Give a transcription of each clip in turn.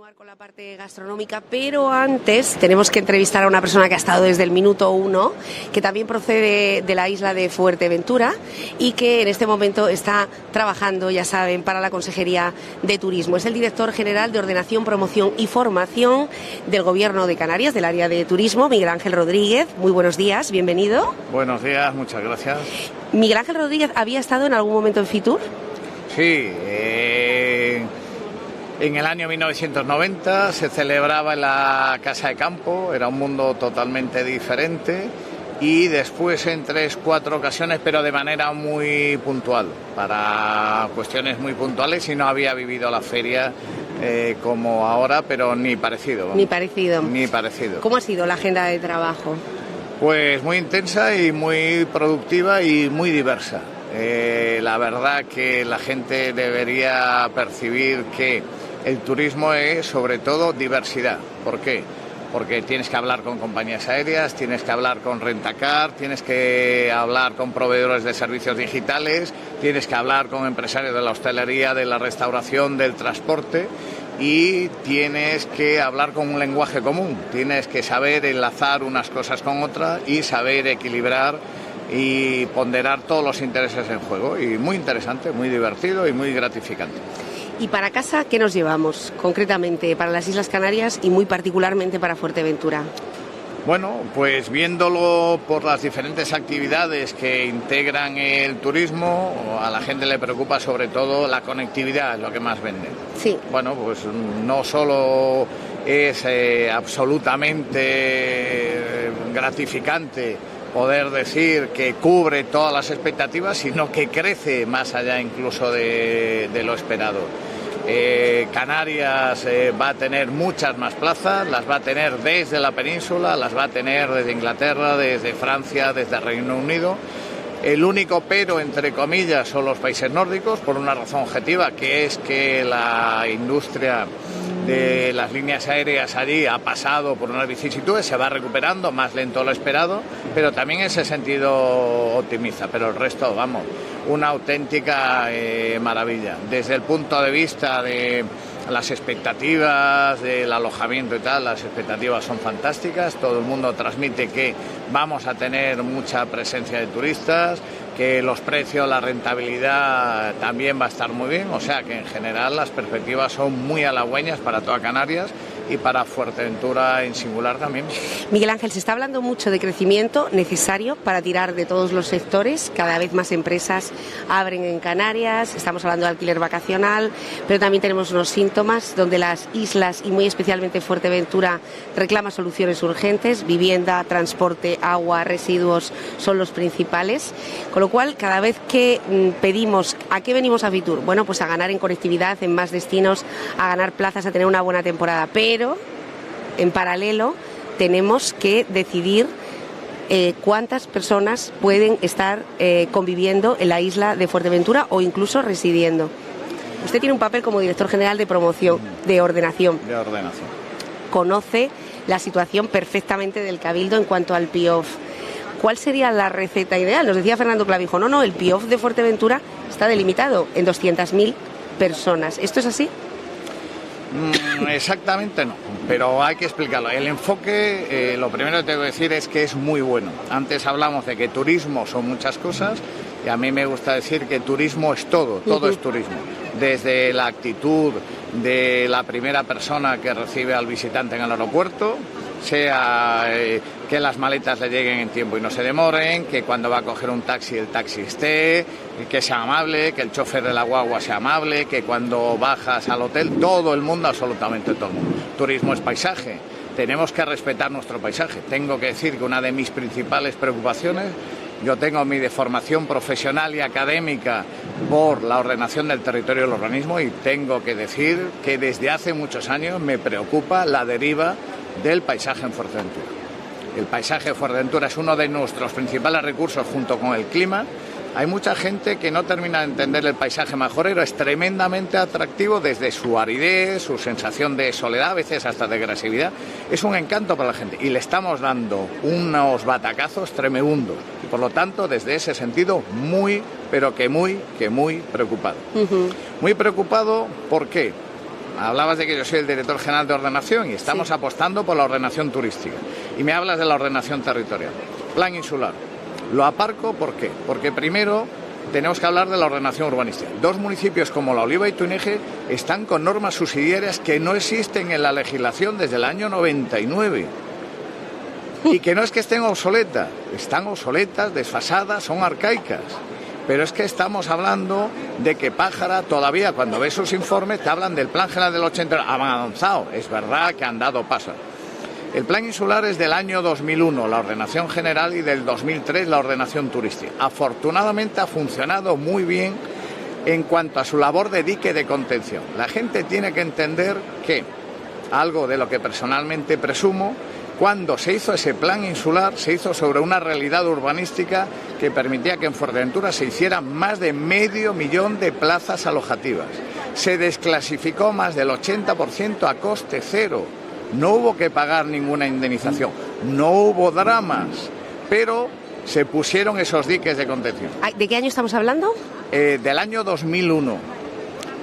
continuar con la parte gastronómica, pero antes tenemos que entrevistar a una persona que ha estado desde el minuto 1, que también procede de la isla de Fuerteventura y que en este momento está trabajando, ya saben, para la Consejería de Turismo. Es el director general de Ordenación, Promoción y Formación del Gobierno de Canarias, del área de turismo, Miguel Ángel Rodríguez. Muy buenos días, bienvenido. Buenos días, muchas gracias. Miguel Ángel Rodríguez, ¿había estado en algún momento en Fitur? Sí, en el año 1990 se celebraba en la Casa de Campo, era un mundo totalmente diferente, y después en 3-4 ocasiones, pero de manera muy puntual, para cuestiones muy puntuales, y no había vivido la feria como ahora, pero ni parecido. Ni parecido. Ni parecido. ¿Cómo ha sido la agenda de trabajo? Pues muy intensa y muy productiva y muy diversa. La verdad que la gente debería percibir que el turismo es sobre todo diversidad. ¿Por qué? Porque tienes que hablar con compañías aéreas, tienes que hablar con Rentacar, tienes que hablar con proveedores de servicios digitales, tienes que hablar con empresarios de la hostelería, de la restauración, del transporte, y tienes que hablar con un lenguaje común, tienes que saber enlazar unas cosas con otras y saber equilibrar y ponderar todos los intereses en juego. Y muy interesante, muy divertido y muy gratificante. Y para casa, ¿qué nos llevamos concretamente para las Islas Canarias y muy particularmente para Fuerteventura? Bueno, pues viéndolo por las diferentes actividades que integran el turismo, a la gente le preocupa sobre todo la conectividad, es lo que más vende. Sí. Bueno, pues no solo es absolutamente gratificante poder decir que cubre todas las expectativas, sino que crece más allá incluso de lo esperado. Canarias va a tener muchas más plazas, las va a tener desde la península, las va a tener desde Inglaterra, desde Francia, desde Reino Unido. El único pero, entre comillas, son los países nórdicos, por una razón objetiva, que es que la industria de las líneas aéreas allí ha pasado por unas vicisitudes, se va recuperando, más lento de lo esperado, pero también en ese sentido optimiza. Pero el resto, vamos, una auténtica maravilla. Desde el punto de vista de las expectativas del alojamiento y tal, las expectativas son fantásticas, todo el mundo transmite que vamos a tener mucha presencia de turistas, que los precios, la rentabilidad también va a estar muy bien, o sea que en general las perspectivas son muy halagüeñas para toda Canarias y para Fuerteventura en singular también. Miguel Ángel, se está hablando mucho de crecimiento necesario para tirar de todos los sectores, cada vez más empresas abren en Canarias, estamos hablando de alquiler vacacional, pero también tenemos unos síntomas donde las islas y muy especialmente Fuerteventura reclama soluciones urgentes, vivienda, transporte, agua, residuos son los principales, con lo cual cada vez que pedimos, ¿a qué venimos a Fitur? Bueno, pues a ganar en conectividad, en más destinos, a ganar plazas, a tener una buena temporada, pero en paralelo tenemos que decidir cuántas personas pueden estar conviviendo en la isla de Fuerteventura o incluso residiendo. Usted tiene un papel como director general de promoción, de ordenación. De ordenación. Conoce la situación perfectamente del Cabildo en cuanto al PIOF. ¿Cuál sería la receta ideal? Nos decía Fernando Clavijo, no, el PIOF de Fuerteventura está delimitado en 200.000 personas. ¿Esto es así? Exactamente no, pero hay que explicarlo. El enfoque, lo primero que tengo que decir es que es muy bueno. Antes hablamos de que turismo son muchas cosas y a mí me gusta decir que turismo es todo es turismo. Desde la actitud de la primera persona que recibe al visitante en el aeropuerto, sea que las maletas le lleguen en tiempo y no se demoren, que cuando va a coger un taxi el taxi esté, que sea amable, que el chofer de la guagua sea amable, que cuando bajas al hotel, todo el mundo, absolutamente todo el mundo. Turismo es paisaje, tenemos que respetar nuestro paisaje. Tengo que decir que una de mis principales preocupaciones, yo tengo mi deformación profesional y académica por la ordenación del territorio del urbanismo y tengo que decir que desde hace muchos años me preocupa la deriva del paisaje en Fuerteventura. El paisaje de Fuerteventura es uno de nuestros principales recursos junto con el clima. Hay mucha gente que no termina de entender el paisaje majorero, es tremendamente atractivo desde su aridez, su sensación de soledad, a veces hasta de agresividad. Es un encanto para la gente y le estamos dando unos batacazos tremendos. Y por lo tanto, desde ese sentido, muy, pero que muy preocupado. Muy preocupado, ¿por qué? hablabas de que yo soy el director general de ordenación y estamos apostando por la ordenación turística. Y me hablas de la ordenación territorial. Plan insular. Lo aparco, ¿por qué? Porque primero tenemos que hablar de la ordenación urbanística. 2 municipios como La Oliva y Tuineje están con normas subsidiarias que no existen en la legislación desde el año 99. Y que no es que estén obsoletas, están obsoletas, desfasadas, son arcaicas. Pero es que estamos hablando de que Pájara todavía, cuando ves sus informes, te hablan del Plan General del 80, han avanzado. Es verdad que han dado pasos. El plan insular es del año 2001, la ordenación general, y del 2003, la ordenación turística. Afortunadamente ha funcionado muy bien en cuanto a su labor de dique de contención. La gente tiene que entender que, algo de lo que personalmente presumo, cuando se hizo ese plan insular, se hizo sobre una realidad urbanística que permitía que en Fuerteventura se hicieran más de 500.000 de plazas alojativas. Se desclasificó más del 80% a coste cero. No hubo que pagar ninguna indemnización, no hubo dramas, pero se pusieron esos diques de contención. ¿De qué año estamos hablando? Del año 2001.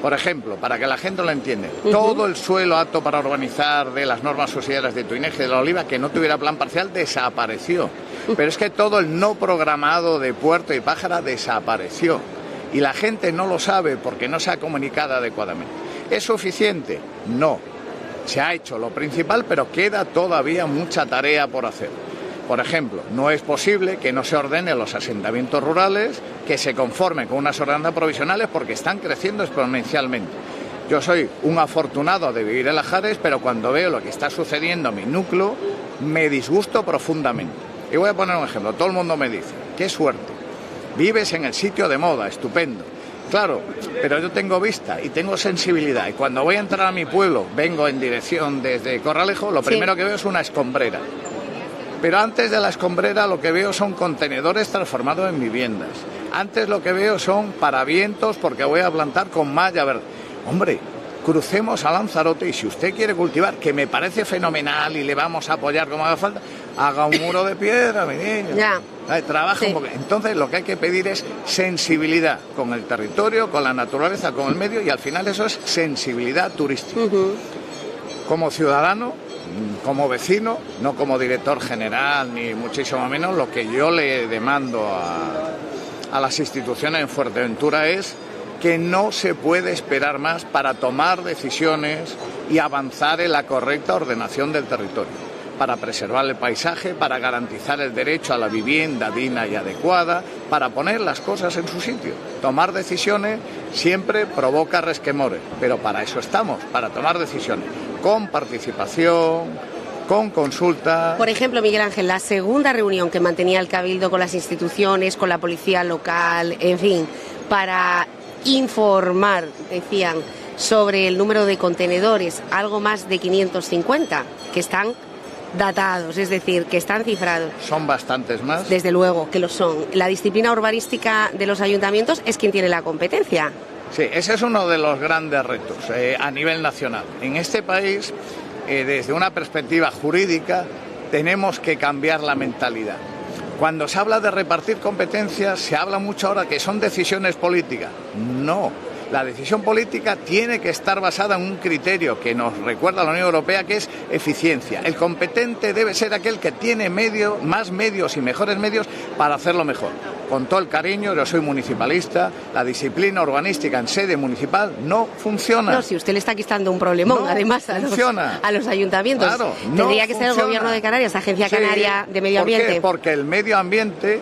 Por ejemplo, para que la gente lo entienda, todo el suelo apto para urbanizar de las normas subsidiarias de Tuineje y de La Oliva que no tuviera plan parcial desapareció. Pero es que todo el no programado de Puerto y Pájara desapareció. Y la gente no lo sabe porque no se ha comunicado adecuadamente. ¿Es suficiente? No. Se ha hecho lo principal, pero queda todavía mucha tarea por hacer. Por ejemplo, no es posible que no se ordenen los asentamientos rurales, que se conformen con unas ordenanzas provisionales porque están creciendo exponencialmente. Yo soy un afortunado de vivir en Lajares, pero cuando veo lo que está sucediendo en mi núcleo, me disgusto profundamente. Y voy a poner un ejemplo. Todo el mundo me dice, qué suerte, vives en el sitio de moda, estupendo. Claro, pero yo tengo vista y tengo sensibilidad. Y cuando voy a entrar a mi pueblo, vengo en dirección desde Corralejo, lo primero que veo es una escombrera. Pero antes de la escombrera lo que veo son contenedores transformados en viviendas. Antes lo que veo son paravientos porque voy a plantar con malla verde. Hombre, crucemos a Lanzarote y si usted quiere cultivar, que me parece fenomenal y le vamos a apoyar como haga falta, haga un muro de piedra, mi niño. Ya. Trabaja un poco. Entonces lo que hay que pedir es sensibilidad con el territorio, con la naturaleza, con el medio, y al final eso es sensibilidad turística. Como ciudadano, como vecino, no como director general ni muchísimo menos, lo que yo le demando a las instituciones en Fuerteventura es que no se puede esperar más para tomar decisiones y avanzar en la correcta ordenación del territorio, para preservar el paisaje, para garantizar el derecho a la vivienda digna y adecuada, para poner las cosas en su sitio. Tomar decisiones siempre provoca resquemores, pero para eso estamos, para tomar decisiones con participación, con consulta. Por ejemplo, Miguel Ángel, la segunda reunión que mantenía el Cabildo con las instituciones, con la policía local, en fin, para informar, decían, sobre el número de contenedores, algo más de 550, que están datados, es decir, que están cifrados. Son bastantes más. Desde luego que lo son. La disciplina urbanística de los ayuntamientos es quien tiene la competencia. Sí, ese es uno de los grandes retos a nivel nacional. En este país, desde una perspectiva jurídica, tenemos que cambiar la mentalidad. Cuando se habla de repartir competencias, se habla mucho ahora que son decisiones políticas. No. La decisión política tiene que estar basada en un criterio que nos recuerda a la Unión Europea, que es eficiencia. El competente debe ser aquel que tiene más medios y mejores medios para hacerlo mejor. Con todo el cariño, yo soy municipalista, la disciplina urbanística en sede municipal no funciona. No, si usted le está quitando un problemón, no además, a los ayuntamientos. Claro, tendría que ser el Gobierno de Canarias, Agencia Canaria de Medio Ambiente. ¿Por qué? Porque el medio ambiente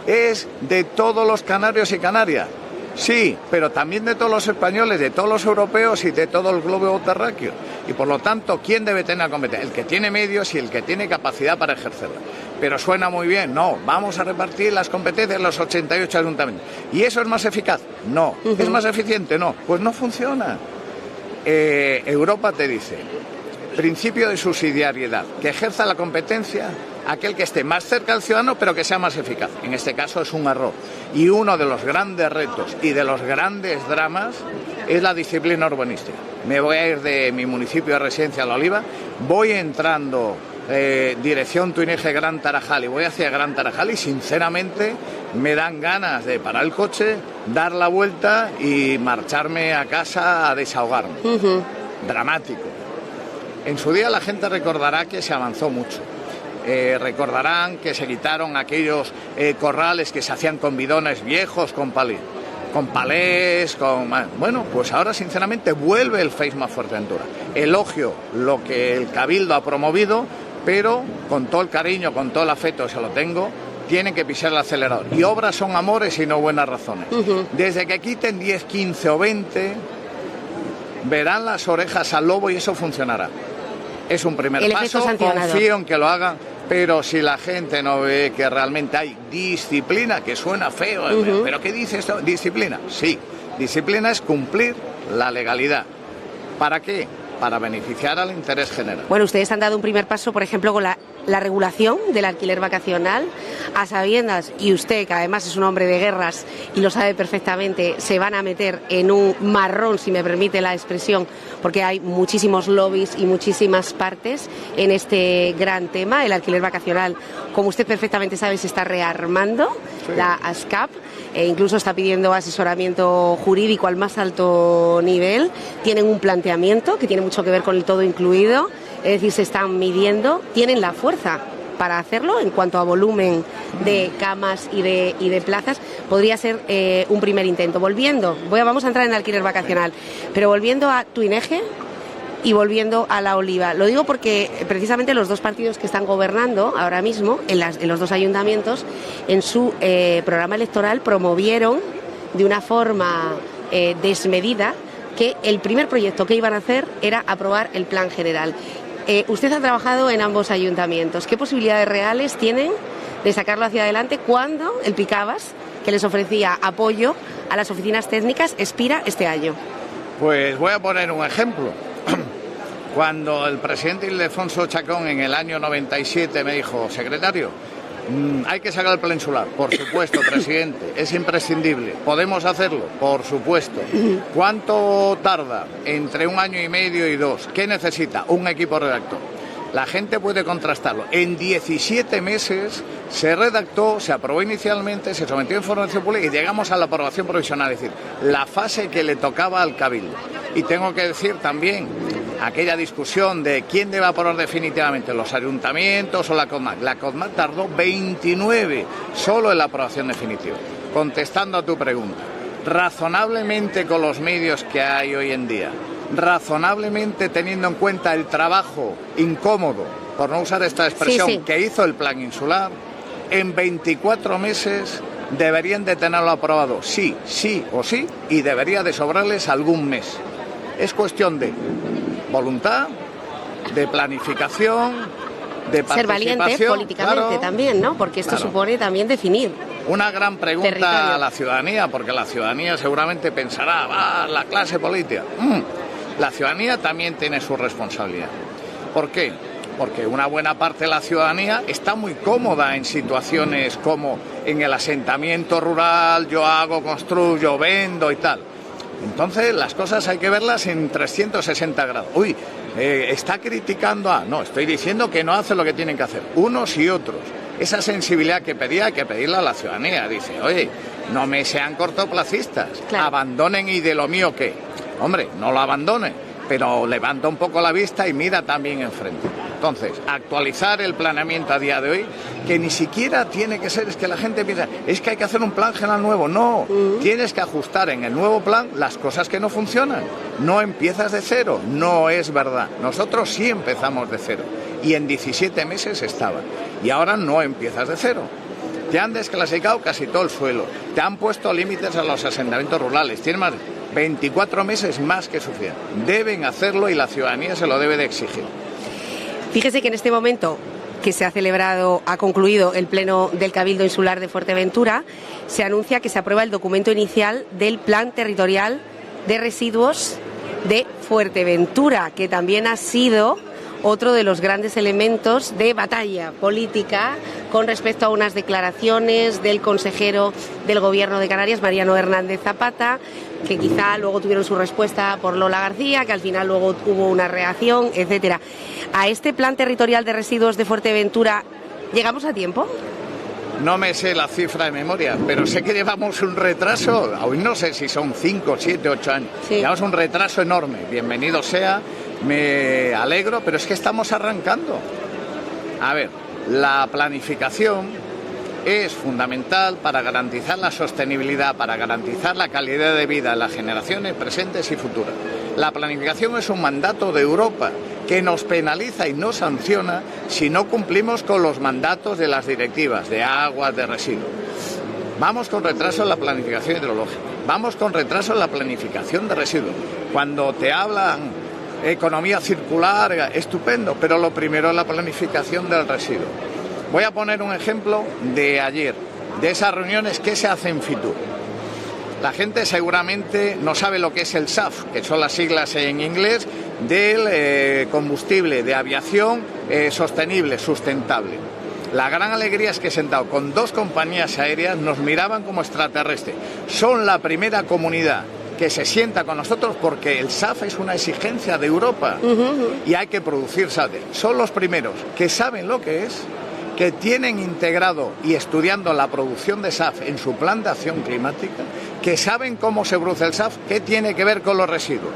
es de todos los canarios y canarias. Sí, pero también de todos los españoles, de todos los europeos y de todo el globo terráqueo. Y por lo tanto, ¿quién debe tener la competencia? El que tiene medios y el que tiene capacidad para ejercerla. Pero suena muy bien, no, vamos a repartir las competencias en los 88 ayuntamientos. ¿Y eso es más eficaz? No. ¿Es más eficiente? No. Pues no funciona. Europa te dice, principio de subsidiariedad, que ejerza la competencia aquel que esté más cerca del ciudadano pero que sea más eficaz. En este caso es un error. Y uno de los grandes retos y de los grandes dramas es la disciplina urbanística. Me voy a ir de mi municipio de residencia a La Oliva, voy entrando dirección Tuineje Gran Tarajal y voy hacia Gran Tarajal y sinceramente me dan ganas de parar el coche, dar la vuelta y marcharme a casa a desahogarme. dramático. En su día la gente recordará que se avanzó mucho. Recordarán que se quitaron aquellos corrales que se hacían con bidones viejos, con palés, Bueno, pues ahora sinceramente vuelve el FEISMA Fuerteventura. Elogio lo que el Cabildo ha promovido, pero con todo el cariño, con todo el afecto, se lo tengo, tienen que pisar el acelerador. Y obras son amores y no buenas razones. Desde que quiten 10, 15 o 20, verán las orejas al lobo y eso funcionará. Es un primer paso, confío en que lo hagan, pero si la gente no ve que realmente hay disciplina, que suena feo, ¿pero qué dice esto? ¿Disciplina? Sí, disciplina es cumplir la legalidad. ¿Para qué? Para beneficiar al interés general. Bueno, ustedes han dado un primer paso, por ejemplo, con la regulación del alquiler vacacional, a sabiendas, y usted, que además es un hombre de guerras y lo sabe perfectamente, se van a meter en un marrón, si me permite la expresión, porque hay muchísimos lobbies y muchísimas partes en este gran tema. El alquiler vacacional, como usted perfectamente sabe, se está rearmando, sí. La ASCAP incluso está pidiendo asesoramiento jurídico al más alto nivel. Tienen un planteamiento que tiene mucho que ver con el todo incluido, es decir, se están midiendo, tienen la fuerza para hacerlo en cuanto a volumen de camas y de plazas. Podría ser un primer intento. Vamos a entrar en alquiler vacacional, pero volviendo a Tuineje y volviendo a La Oliva. Lo digo porque precisamente los dos partidos que están gobernando ahora mismo en los dos ayuntamientos, en su programa electoral promovieron de una forma desmedida que el primer proyecto que iban a hacer era aprobar el plan general. Usted ha trabajado en ambos ayuntamientos. ¿Qué posibilidades reales tienen de sacarlo hacia adelante cuando el Picabas, que les ofrecía apoyo a las oficinas técnicas, expira este año? Pues voy a poner un ejemplo. Cuando el presidente Ildefonso Chacón en el año 97 me dijo: secretario, hay que sacar el plan insular. Por supuesto, presidente, es imprescindible. ¿Podemos hacerlo? Por supuesto. ¿Cuánto tarda? Entre 1 año y medio y 2. ¿Qué necesita? Un equipo redactor. La gente puede contrastarlo. En 17 meses se redactó, se aprobó inicialmente, se sometió a información pública y llegamos a la aprobación provisional, es decir, la fase que le tocaba al Cabildo. Y tengo que decir también aquella discusión de quién debe aprobar definitivamente, los ayuntamientos o la CODMAC. La CODMAC tardó 29 solo en la aprobación definitiva. Contestando a tu pregunta, razonablemente con los medios que hay hoy en día, razonablemente teniendo en cuenta el trabajo incómodo, por no usar esta expresión, que hizo el plan insular, en 24 meses deberían de tenerlo aprobado, sí o sí, y debería de sobrarles algún mes. Es cuestión de voluntad, de planificación, de participación. Ser valiente políticamente, claro, también, ¿no? Porque esto supone también definir. Una gran pregunta territorio a la ciudadanía, porque la ciudadanía seguramente pensará, la clase política. La ciudadanía también tiene su responsabilidad. ¿Por qué? Porque una buena parte de la ciudadanía está muy cómoda en situaciones como en el asentamiento rural, yo hago, construyo, vendo y tal. Entonces las cosas hay que verlas en 360 grados. Está criticando a... No, estoy diciendo que no hace lo que tienen que hacer, unos y otros. Esa sensibilidad que pedía hay que pedirla a la ciudadanía. Dice, oye, no me sean cortoplacistas, claro, abandonen y de lo mío qué. Hombre, no lo abandone, pero levanta un poco la vista y mira también enfrente. Entonces, actualizar el planeamiento a día de hoy, que ni siquiera tiene que ser, es que la gente piensa, es que hay que hacer un plan general nuevo. No, tienes que ajustar en el nuevo plan las cosas que no funcionan. No empiezas de cero, no es verdad. Nosotros sí empezamos de cero y en 17 meses estaba. Y ahora no empiezas de cero. Te han desclasificado casi todo el suelo, te han puesto límites a los asentamientos rurales, tienen más 24 meses más que suficiente. Deben hacerlo y la ciudadanía se lo debe de exigir. Fíjese que en este momento que se ha concluido el pleno del Cabildo Insular de Fuerteventura, se anuncia que se aprueba el documento inicial del Plan Territorial de Residuos de Fuerteventura, que también ha sido otro de los grandes elementos de batalla política con respecto a unas declaraciones del consejero del Gobierno de Canarias, Mariano Hernández Zapata, que quizá luego tuvieron su respuesta por Lola García, que al final luego hubo una reacción, etcétera. ¿A este plan territorial de residuos de Fuerteventura llegamos a tiempo? no me sé la cifra de memoria, pero sé que llevamos un retraso, hoy no sé si son 5, 7, 8 años, sí. Llevamos un retraso enorme, bienvenido sea, me alegro, pero es que estamos arrancando. A ver, la planificación es fundamental para garantizar la sostenibilidad, para garantizar la calidad de vida de las generaciones presentes y futuras. La planificación es un mandato de Europa que nos penaliza y nos sanciona si no cumplimos con los mandatos de las directivas de aguas, de residuos. Vamos con retraso en la planificación hidrológica, vamos con retraso en la planificación de residuos. Cuando te hablan economía circular, estupendo, pero lo primero es la planificación del residuo. Voy a poner un ejemplo de ayer, de esas reuniones que se hacen en Fitur. La gente seguramente no sabe lo que es el SAF, que son las siglas en inglés del combustible de aviación sostenible, sustentable. La gran alegría es que sentado con 2 compañías aéreas nos miraban como extraterrestres. Son la primera comunidad que se sienta con nosotros porque el SAF es una exigencia de Europa y hay que producir SAF. Son los primeros que saben lo que es, que tienen integrado y estudiando la producción de SAF en su plan de acción climática, que saben cómo se produce el SAF, qué tiene que ver con los residuos.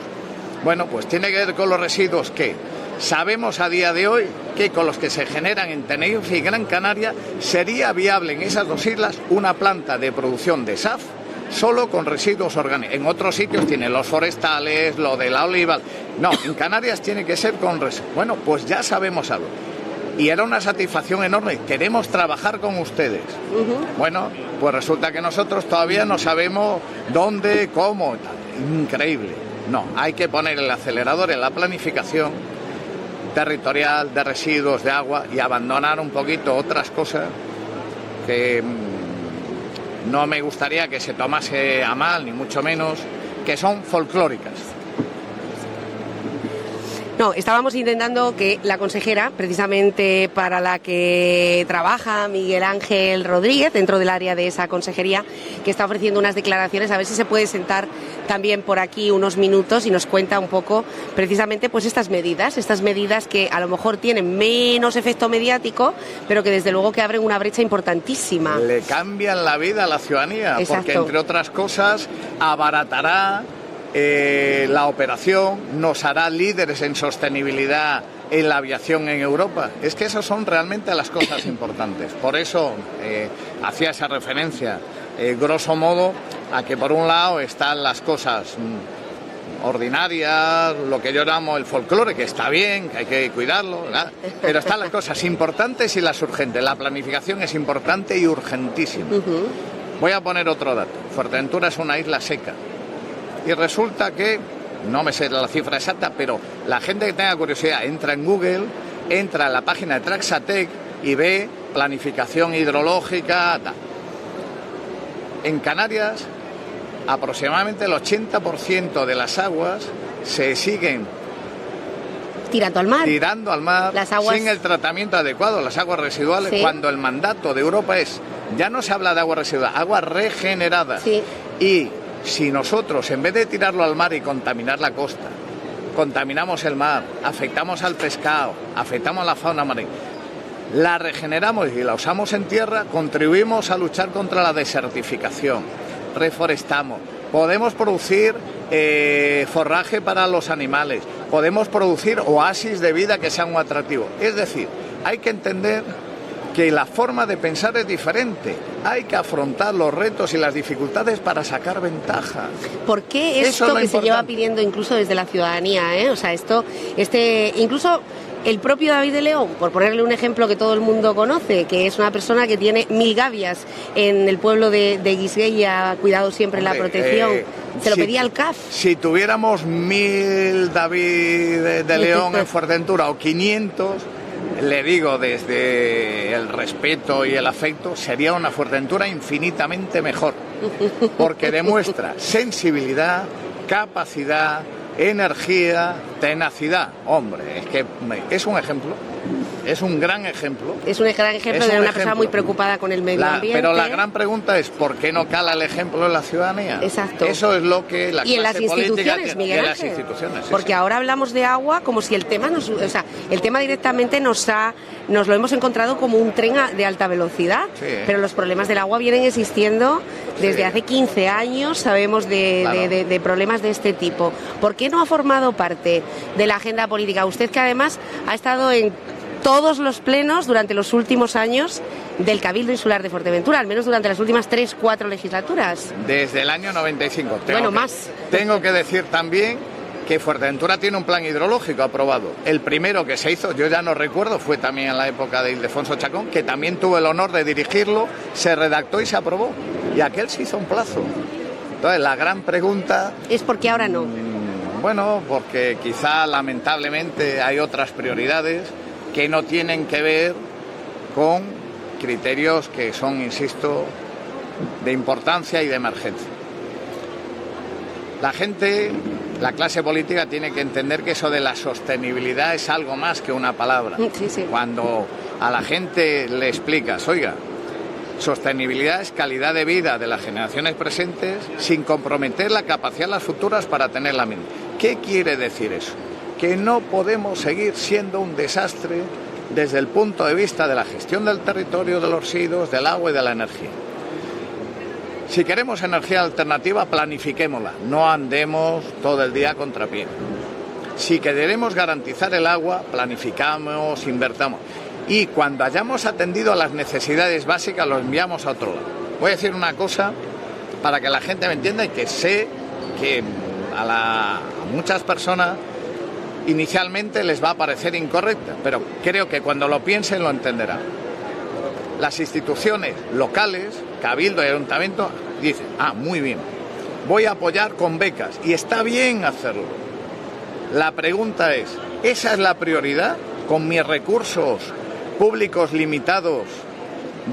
Bueno, pues tiene que ver con los residuos que sabemos a día de hoy que con los que se generan en Tenerife y Gran Canaria sería viable en esas 2 islas una planta de producción de SAF solo con residuos orgánicos. En otros sitios tienen los forestales, lo de la oliva. No, en Canarias tiene que ser con residuos. Bueno, pues ya sabemos algo. Y era una satisfacción enorme. Queremos trabajar con ustedes. Bueno, pues resulta que nosotros todavía no sabemos dónde, cómo. Increíble. No, hay que poner el acelerador en la planificación territorial, de residuos, de agua y abandonar un poquito otras cosas que no me gustaría que se tomase a mal, ni mucho menos, que son folclóricas. No, estábamos intentando que la consejera, precisamente para la que trabaja Miguel Ángel Rodríguez, dentro del área de esa consejería, que está ofreciendo unas declaraciones, a ver si se puede sentar también por aquí unos minutos y nos cuenta un poco precisamente pues estas medidas que a lo mejor tienen menos efecto mediático, pero que desde luego que abren una brecha importantísima. Le cambian la vida a la ciudadanía. Exacto. Porque entre otras cosas abaratará la operación, nos hará líderes en sostenibilidad en la aviación en Europa. Es que esas son realmente las cosas importantes. Por eso hacía esa referencia, grosso modo, a que por un lado están las cosas ordinarias, lo que yo llamo el folclore, que está bien, que hay que cuidarlo, ¿verdad? Pero están las cosas importantes y las urgentes. La planificación es importante y urgentísima. Voy a poner otro dato. Fuerteventura es una isla seca. Y resulta que, no me sé la cifra exacta, pero la gente que tenga curiosidad entra en Google, entra en la página de Traxatec y ve planificación hidrológica, tal. En Canarias, aproximadamente el 80% de las aguas se siguen tirando al mar, las aguas sin el tratamiento adecuado, las aguas residuales, ¿sí? Cuando el mandato de Europa es, ya no se habla de agua residual, agua regenerada. Sí. Y si nosotros, en vez de tirarlo al mar y contaminar la costa, contaminamos el mar, afectamos al pescado, afectamos a la fauna marina, la regeneramos y la usamos en tierra, contribuimos a luchar contra la desertificación, reforestamos, podemos producir forraje para los animales, podemos producir oasis de vida que sean muy atractivos. Es decir, hay que entender que la forma de pensar es diferente. Hay que afrontar los retos y las dificultades para sacar ventaja. ¿Por qué esto que se lleva pidiendo incluso desde la ciudadanía? O sea, incluso el propio David de León, por ponerle un ejemplo que todo el mundo conoce, que es una persona que tiene 1000 gavias en el pueblo de Guisguey, ha cuidado siempre la protección. Se lo pedía al CAF. Si tuviéramos 1000 David de León en Fuerteventura o 500... le digo desde el respeto y el afecto, sería una Fuerteventura infinitamente mejor, porque demuestra sensibilidad, capacidad, energía, tenacidad. Hombre, es que es un ejemplo. Es un gran ejemplo. Es un gran ejemplo de una persona muy preocupada con el medio ambiente. Pero la gran pregunta es, ¿por qué no cala el ejemplo en la ciudadanía? Exacto. Eso es lo que la y en las clase política instituciones, tiene. Miguel Y en Ángel. las instituciones, sí, porque sí. ahora hablamos de agua como si el tema el tema directamente nos lo hemos encontrado como un tren de alta velocidad. Sí. Pero los problemas del agua vienen existiendo desde hace 15 años, sabemos de problemas de este tipo. ¿Por qué no ha formado parte de la agenda política? Usted, que además ha estado en todos los plenos durante los últimos años del Cabildo Insular de Fuerteventura, al menos durante las últimas 3-4 legislaturas. Desde el año 95. Más. Tengo que decir también que Fuerteventura tiene un plan hidrológico aprobado. El primero que se hizo, yo ya no recuerdo, fue también en la época de Ildefonso Chacón, que también tuvo el honor de dirigirlo, se redactó y se aprobó. Y aquel se hizo un plazo. Entonces, la gran pregunta... ¿Es por qué ahora no? Bueno, porque quizá lamentablemente hay otras prioridades que no tienen que ver con criterios que son, insisto, de importancia y de emergencia. La gente, la clase política tiene que entender que eso de la sostenibilidad es algo más que una palabra. Sí. Cuando a la gente le explicas, oiga, sostenibilidad es calidad de vida de las generaciones presentes sin comprometer la capacidad de las futuras para tener la misma. ¿Qué quiere decir eso? Que no podemos seguir siendo un desastre desde el punto de vista de la gestión del territorio, de los residuos, del agua y de la energía. Si queremos energía alternativa, planifiquémosla, no andemos todo el día a contrapié. Si queremos garantizar el agua, planificamos, invertamos. Y cuando hayamos atendido a las necesidades básicas, lo enviamos a otro lado. Voy a decir una cosa para que la gente me entienda y que sé que a muchas personas inicialmente les va a parecer incorrecta, pero creo que cuando lo piensen lo entenderán. Las instituciones locales, Cabildo y Ayuntamiento, dicen, muy bien, voy a apoyar con becas, y está bien hacerlo. La pregunta es, ¿esa es la prioridad? ¿Con mis recursos públicos limitados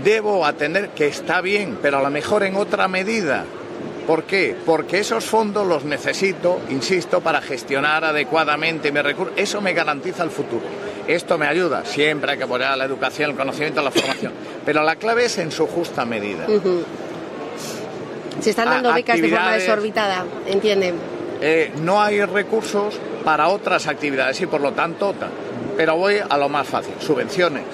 debo atender? Que está bien, pero a lo mejor en otra medida. ¿Por qué? Porque esos fondos los necesito, insisto, para gestionar adecuadamente mis recursos. Eso me garantiza el futuro. Esto me ayuda. Siempre hay que apoyar a la educación, el conocimiento, la formación. Pero la clave es en su justa medida. Se están dando becas de forma desorbitada, ¿entienden? No hay recursos para otras actividades y por lo tanto... Pero voy a lo más fácil. Subvenciones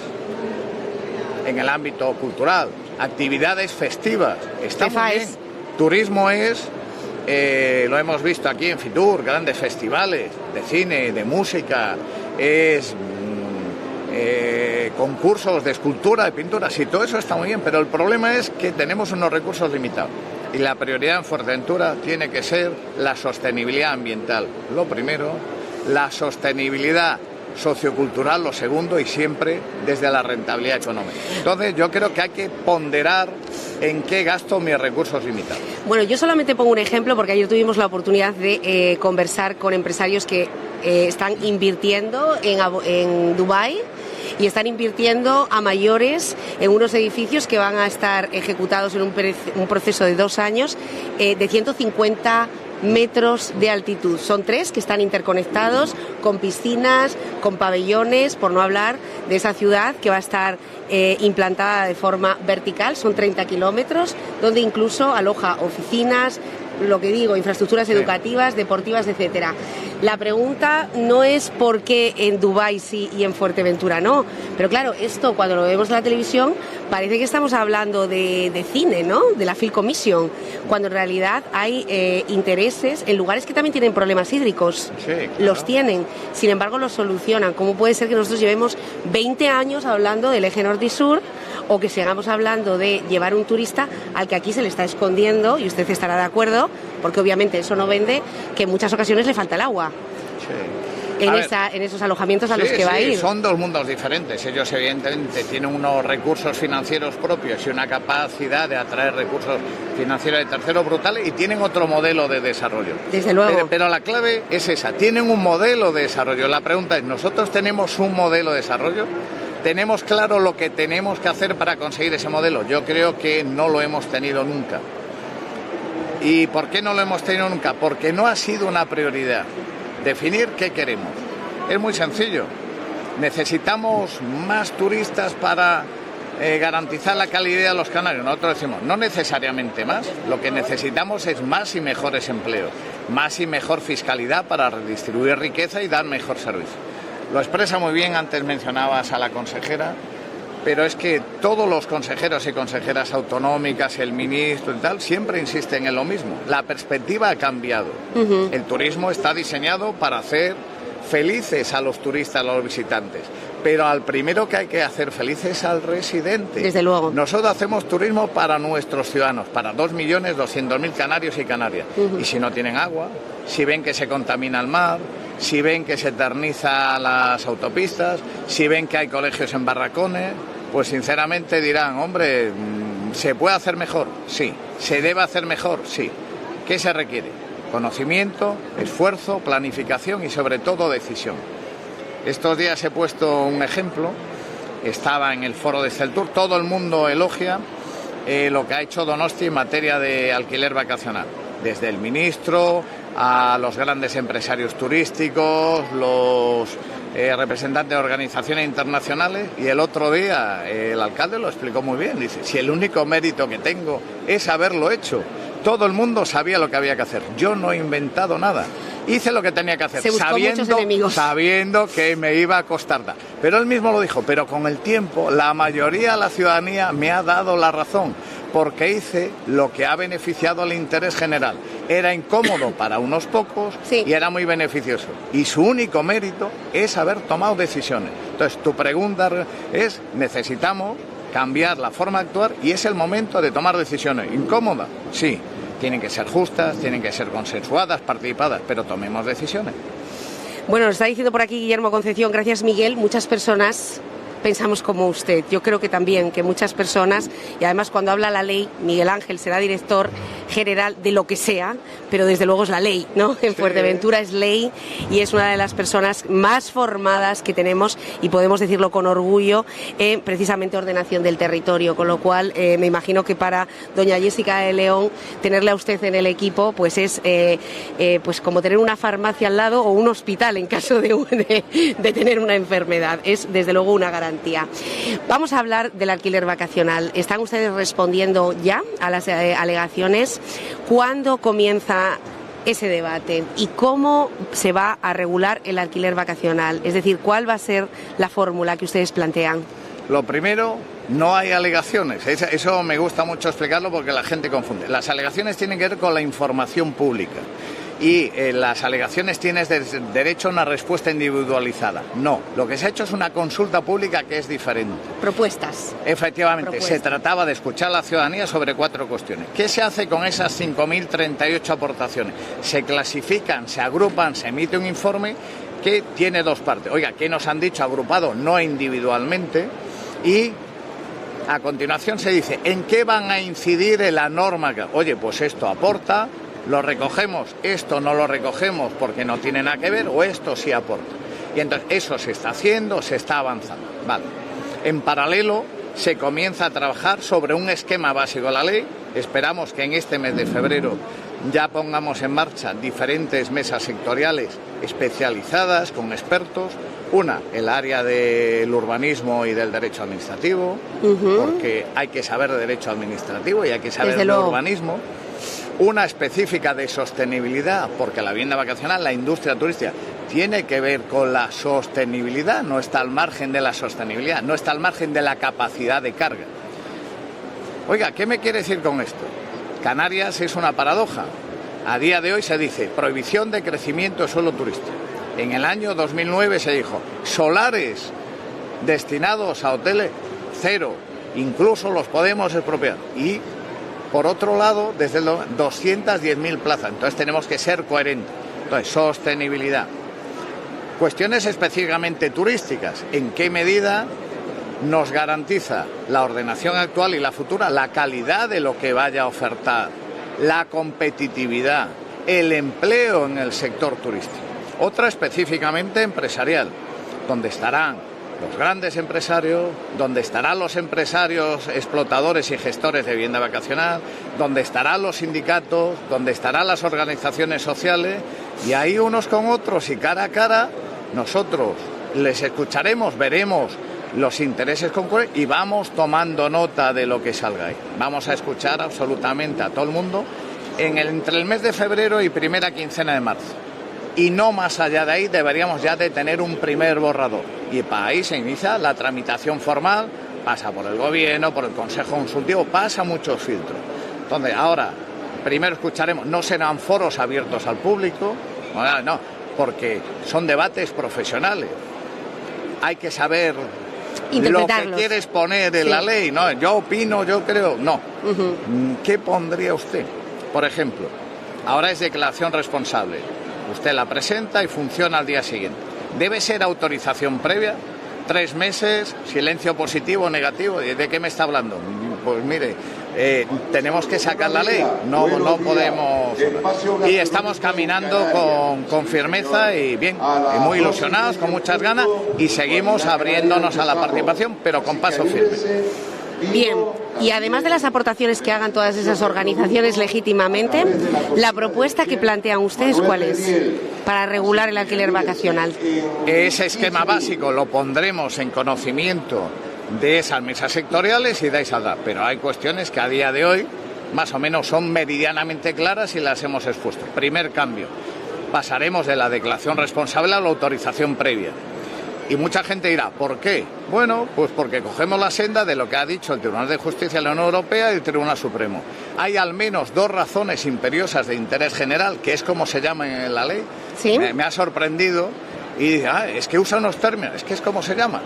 en el ámbito cultural, actividades festivas. Está muy bien. Turismo es, lo hemos visto aquí en Fitur, grandes festivales de cine, de música, es concursos de escultura, de pintura, sí, todo eso está muy bien, pero el problema es que tenemos unos recursos limitados y la prioridad en Fuerteventura tiene que ser la sostenibilidad ambiental, lo primero, la sostenibilidad sociocultural, lo segundo, y siempre desde la rentabilidad económica. Entonces yo creo que hay que ponderar en qué gasto mis recursos limitados. Bueno, yo solamente pongo un ejemplo porque ayer tuvimos la oportunidad de conversar con empresarios que están invirtiendo en Dubái y están invirtiendo a mayores en unos edificios que van a estar ejecutados en un proceso de 2 años de 150 metros de altitud. Son 3 que están interconectados con piscinas, con pabellones, por no hablar de esa ciudad que va a estar implantada de forma vertical. Son 30 kilómetros, donde incluso aloja oficinas, lo que digo, infraestructuras educativas, deportivas, etcétera. La pregunta no es por qué en Dubái sí y en Fuerteventura no, pero claro, esto cuando lo vemos en la televisión parece que estamos hablando de cine, ¿no? De la Film Commission, cuando en realidad hay intereses en lugares que también tienen problemas hídricos. Sí, claro. Los tienen, sin embargo los solucionan. ¿Cómo puede ser que nosotros llevemos 20 años hablando del eje norte y sur, o que sigamos hablando de llevar un turista al que aquí se le está escondiendo, y usted estará de acuerdo, porque obviamente eso no vende, que en muchas ocasiones le falta el agua? Sí. En esos alojamientos a los que va a ir? Son 2 mundos diferentes. Ellos evidentemente tienen unos recursos financieros propios y una capacidad de atraer recursos financieros de terceros brutales, y tienen otro modelo de desarrollo. Desde luego. Pero la clave es esa, tienen un modelo de desarrollo. La pregunta es, ¿nosotros tenemos un modelo de desarrollo? ¿Tenemos claro lo que tenemos que hacer para conseguir ese modelo? Yo creo que no lo hemos tenido nunca. ¿Y por qué no lo hemos tenido nunca? Porque no ha sido una prioridad definir qué queremos. Es muy sencillo. necesitamos más turistas para garantizar la calidad de los canarios. Nosotros decimos, no necesariamente más, lo que necesitamos es más y mejores empleos, más y mejor fiscalidad para redistribuir riqueza y dar mejor servicio. Lo expresa muy bien, antes mencionabas a la consejera, pero es que todos los consejeros y consejeras autonómicas, el ministro y tal, siempre insisten en lo mismo. La perspectiva ha cambiado. El turismo está diseñado para hacer felices a los turistas, a los visitantes, pero al primero que hay que hacer feliz es al residente. Desde luego. Nosotros hacemos turismo para nuestros ciudadanos, para 2.200.000 canarios y canarias. Y si no tienen agua, si ven que se contamina el mar, si ven que se eterniza las autopistas, si ven que hay colegios en barracones, pues sinceramente dirán, hombre, ¿se puede hacer mejor? Sí. ¿Se debe hacer mejor? Sí. ¿Qué se requiere? Conocimiento, esfuerzo, planificación y sobre todo decisión. Estos días he puesto un ejemplo, estaba en el foro de Celtur, todo el mundo elogia lo que ha hecho Donosti en materia de alquiler vacacional, desde el ministro a los grandes empresarios turísticos, los representantes de organizaciones internacionales, y el otro día el alcalde lo explicó muy bien, dice, si el único mérito que tengo es haberlo hecho, todo el mundo sabía lo que había que hacer, yo no he inventado nada. Hice lo que tenía que hacer, sabiendo que me iba a costar. Pero él mismo lo dijo, pero con el tiempo la mayoría de la ciudadanía me ha dado la razón, porque hice lo que ha beneficiado al interés general. Era incómodo para unos pocos y era muy beneficioso. Y su único mérito es haber tomado decisiones. Entonces, tu pregunta es, necesitamos cambiar la forma de actuar y es el momento de tomar decisiones. ¿Incómoda? Sí. Tienen que ser justas, tienen que ser consensuadas, participadas, pero tomemos decisiones. Bueno, nos está diciendo por aquí Guillermo Concepción, gracias Miguel, muchas personas pensamos como usted. Yo creo que también que muchas personas, y además cuando habla la ley, Miguel Ángel será director general de lo que sea, pero desde luego es la ley, ¿no? En Fuerteventura es ley y es una de las personas más formadas que tenemos, y podemos decirlo con orgullo, en precisamente ordenación del territorio, con lo cual me imagino que para doña Jessica de León tenerle a usted en el equipo pues es pues como tener una farmacia al lado o un hospital en caso de tener una enfermedad. Es desde luego una garantía. Vamos a hablar del alquiler vacacional. ¿Están ustedes respondiendo ya a las alegaciones? ¿Cuándo comienza ese debate? ¿Y cómo se va a regular el alquiler vacacional? Es decir, ¿cuál va a ser la fórmula que ustedes plantean? Lo primero, no hay alegaciones. Eso me gusta mucho explicarlo porque la gente confunde. Las alegaciones tienen que ver con la información pública. Y las alegaciones tienes derecho a una respuesta individualizada. No, lo que se ha hecho es una consulta pública que es diferente. Propuestas. Efectivamente, se trataba de escuchar a la ciudadanía sobre 4 cuestiones. ¿Qué se hace con esas 5.038 aportaciones? Se clasifican, se agrupan, se emite un informe que tiene 2 partes. Oiga, ¿qué nos han dicho agrupado, no individualmente? Y a continuación se dice, ¿en qué van a incidir en la norma? Oye, pues esto aporta, lo recogemos, esto no lo recogemos porque no tiene nada que ver, o esto sí aporta. Y entonces eso se está haciendo, se está avanzando. Vale. En paralelo se comienza a trabajar sobre un esquema básico de la ley. Esperamos que en este mes de febrero ya pongamos en marcha diferentes mesas sectoriales especializadas con expertos. Una, el área del urbanismo y del derecho administrativo, porque hay que saber de derecho administrativo y hay que saber de urbanismo. Una específica de sostenibilidad, porque la vivienda vacacional, la industria turística, tiene que ver con la sostenibilidad, no está al margen de la sostenibilidad, no está al margen de la capacidad de carga. Oiga, ¿qué me quiere decir con esto? Canarias es una paradoja. A día de hoy se dice prohibición de crecimiento de suelo turístico. En el año 2009 se dijo solares destinados a hoteles, 0, incluso los podemos expropiar. Y por otro lado, desde el 210.000 plazas. Entonces tenemos que ser coherentes. Entonces, sostenibilidad. Cuestiones específicamente turísticas. ¿En qué medida nos garantiza la ordenación actual y la futura la calidad de lo que vaya a ofertar, la competitividad, el empleo en el sector turístico? Otra específicamente empresarial, donde estarán los grandes empresarios, donde estarán los empresarios explotadores y gestores de vivienda vacacional, donde estarán los sindicatos, donde estarán las organizaciones sociales, y ahí unos con otros y cara a cara, nosotros les escucharemos, veremos los intereses concurrentes y vamos tomando nota de lo que salga ahí. Vamos a escuchar absolutamente a todo el mundo entre el mes de febrero y primera quincena de marzo. Y no más allá de ahí deberíamos ya de tener un primer borrador. Y para ahí se inicia la tramitación formal, pasa por el gobierno, por el Consejo Consultivo, pasa muchos filtros. Entonces, ahora, primero escucharemos, no serán foros abiertos al público, no, porque son debates profesionales. Hay que saber lo que quieres poner en la ley, ¿no? Yo opino, yo creo, no. ¿Qué pondría usted? Por ejemplo, ahora es declaración responsable. Usted la presenta y funciona al día siguiente. ¿Debe ser autorización previa? 3 meses, silencio positivo o negativo. ¿De qué me está hablando? Pues mire, tenemos que sacar la ley. No podemos. Y estamos caminando con firmeza y bien, y muy ilusionados, con muchas ganas, y seguimos abriéndonos a la participación, pero con paso firme. Bien, y además de las aportaciones que hagan todas esas organizaciones legítimamente, la propuesta que plantean ustedes, ¿cuál es para regular el alquiler vacacional? Ese esquema básico lo pondremos en conocimiento de esas mesas sectoriales y de ahí saldrá. Pero hay cuestiones que a día de hoy más o menos son meridianamente claras y las hemos expuesto. Primer cambio, pasaremos de la declaración responsable a la autorización previa. Y mucha gente dirá, ¿por qué? Bueno, pues porque cogemos la senda de lo que ha dicho el Tribunal de Justicia de la Unión Europea y el Tribunal Supremo. Hay al menos 2 razones imperiosas de interés general, que es como se llama en la ley. ¿Sí? Me ha sorprendido y dice, es que usa unos términos, es que es como se llama.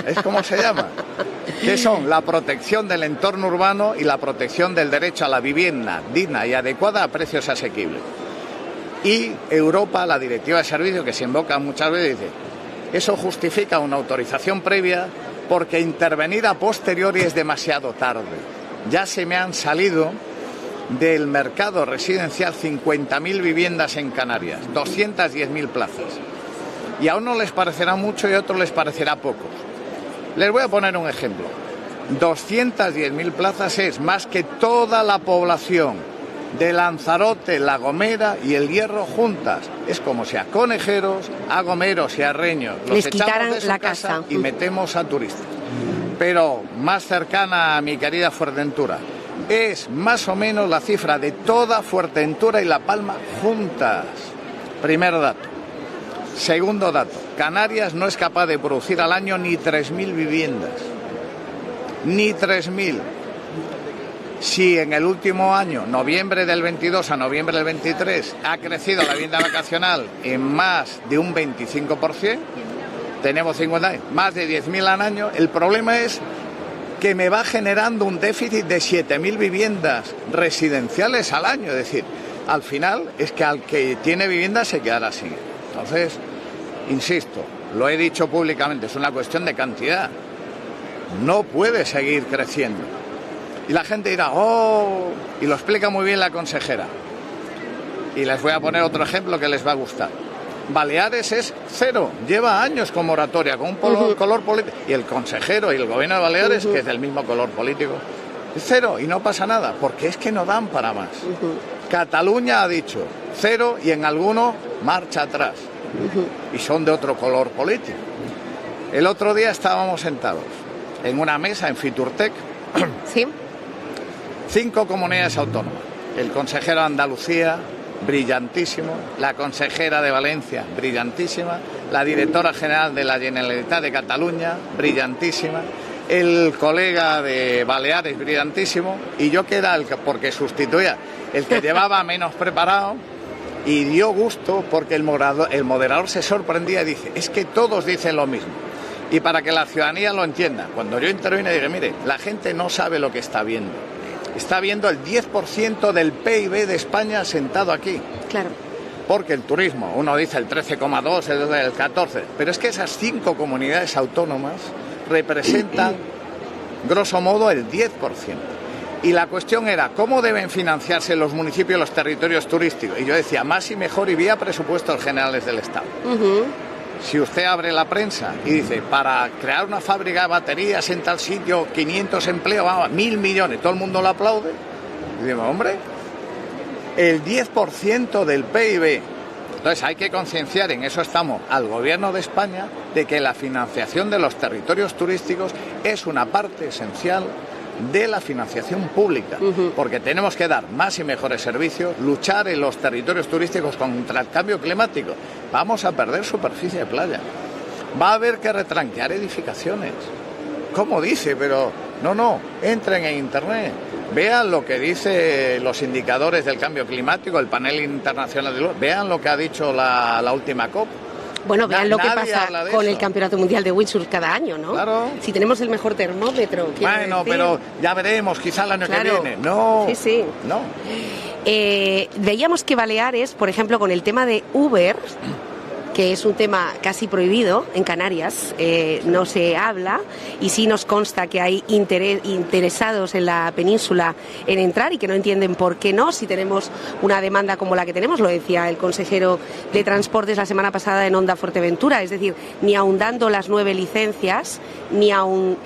Es como se llama. Que son la protección del entorno urbano y la protección del derecho a la vivienda digna y adecuada a precios asequibles. Y Europa, la Directiva de Servicios, que se invoca muchas veces, dice, eso justifica una autorización previa porque intervenir a posteriori es demasiado tarde. Ya se me han salido del mercado residencial 50.000 viviendas en Canarias, 210.000 plazas. Y a unos les parecerá mucho y a otros les parecerá poco. Les voy a poner un ejemplo. 210.000 plazas es más que toda la población de Lanzarote, La Gomera y El Hierro juntas. Es como si a conejeros, a gomeros y a reños los echamos de su casa y metemos a turistas. Pero más cercana a mi querida Fuerteventura, es más o menos la cifra de toda Fuerteventura y La Palma juntas. Primer dato. Segundo dato, Canarias no es capaz de producir al año ni 3.000 viviendas. Ni 3.000. Si en el último año, noviembre del 22 a noviembre del 23, ha crecido la vivienda vacacional en más de un 25%, tenemos 50, más de 10.000 al año, el problema es que me va generando un déficit de 7.000 viviendas residenciales al año. Es decir, al final es que al que tiene vivienda se quedará así. Entonces, insisto, lo he dicho públicamente, es una cuestión de cantidad. No puede seguir creciendo. Y la gente dirá, y lo explica muy bien la consejera. Y les voy a poner otro ejemplo que les va a gustar. Baleares es 0, lleva años con moratoria, con un color político. Y el consejero y el gobierno de Baleares, que es del mismo color político, es 0 y no pasa nada, porque es que no dan para más. Cataluña ha dicho 0 y en alguno marcha atrás. Y son de otro color político. El otro día estábamos sentados en una mesa en Fiturtec. ¿Sí? 5 comunidades autónomas. El consejero de Andalucía, brillantísimo. La consejera de Valencia, brillantísima. La directora general de la Generalitat de Cataluña, brillantísima. El colega de Baleares, brillantísimo. Y yo que era porque sustituía el que llevaba menos preparado. Y dio gusto porque el moderador se sorprendía y dice, es que todos dicen lo mismo. Y para que la ciudadanía lo entienda, cuando yo intervine dije, mire, la gente no sabe lo que está viendo. Está viendo el 10% del PIB de España sentado aquí. Claro. Porque el turismo, uno dice el 13,2, el 14, pero es que esas 5 comunidades autónomas representan, grosso modo, el 10%. Y la cuestión era, ¿cómo deben financiarse los municipios y los territorios turísticos? Y yo decía, más y mejor y vía presupuestos generales del Estado. Si usted abre la prensa y dice, para crear una fábrica de baterías en tal sitio, 500 empleos, vamos, 1.000 millones, todo el mundo lo aplaude. Y digo, hombre, el 10% del PIB Entonces hay que concienciar, en eso estamos, al Gobierno de España, de que la financiación de los territorios turísticos es una parte esencial de la financiación pública, porque tenemos que dar más y mejores servicios, luchar en los territorios turísticos contra el cambio climático. Vamos a perder superficie de playa, va a haber que retranquear edificaciones. ¿Cómo dice? Pero no, entren en Internet, vean lo que dice los indicadores del cambio climático, el panel internacional de luz, vean lo que ha dicho la última COP. Bueno, vean lo que pasa con el Campeonato Mundial de Windsurf cada año, ¿no? Claro. Si tenemos el mejor termómetro. Bueno, pero ya veremos, quizá el año que viene. No. Sí. No. Veíamos que Baleares, por ejemplo, con el tema de Uber, que es un tema casi prohibido en Canarias, no se habla, y sí nos consta que hay interesados en la península en entrar y que no entienden por qué no, si tenemos una demanda como la que tenemos, lo decía el consejero de Transportes la semana pasada en Onda Fuerteventura, es decir, ni aun dando las 9 licencias, ni aun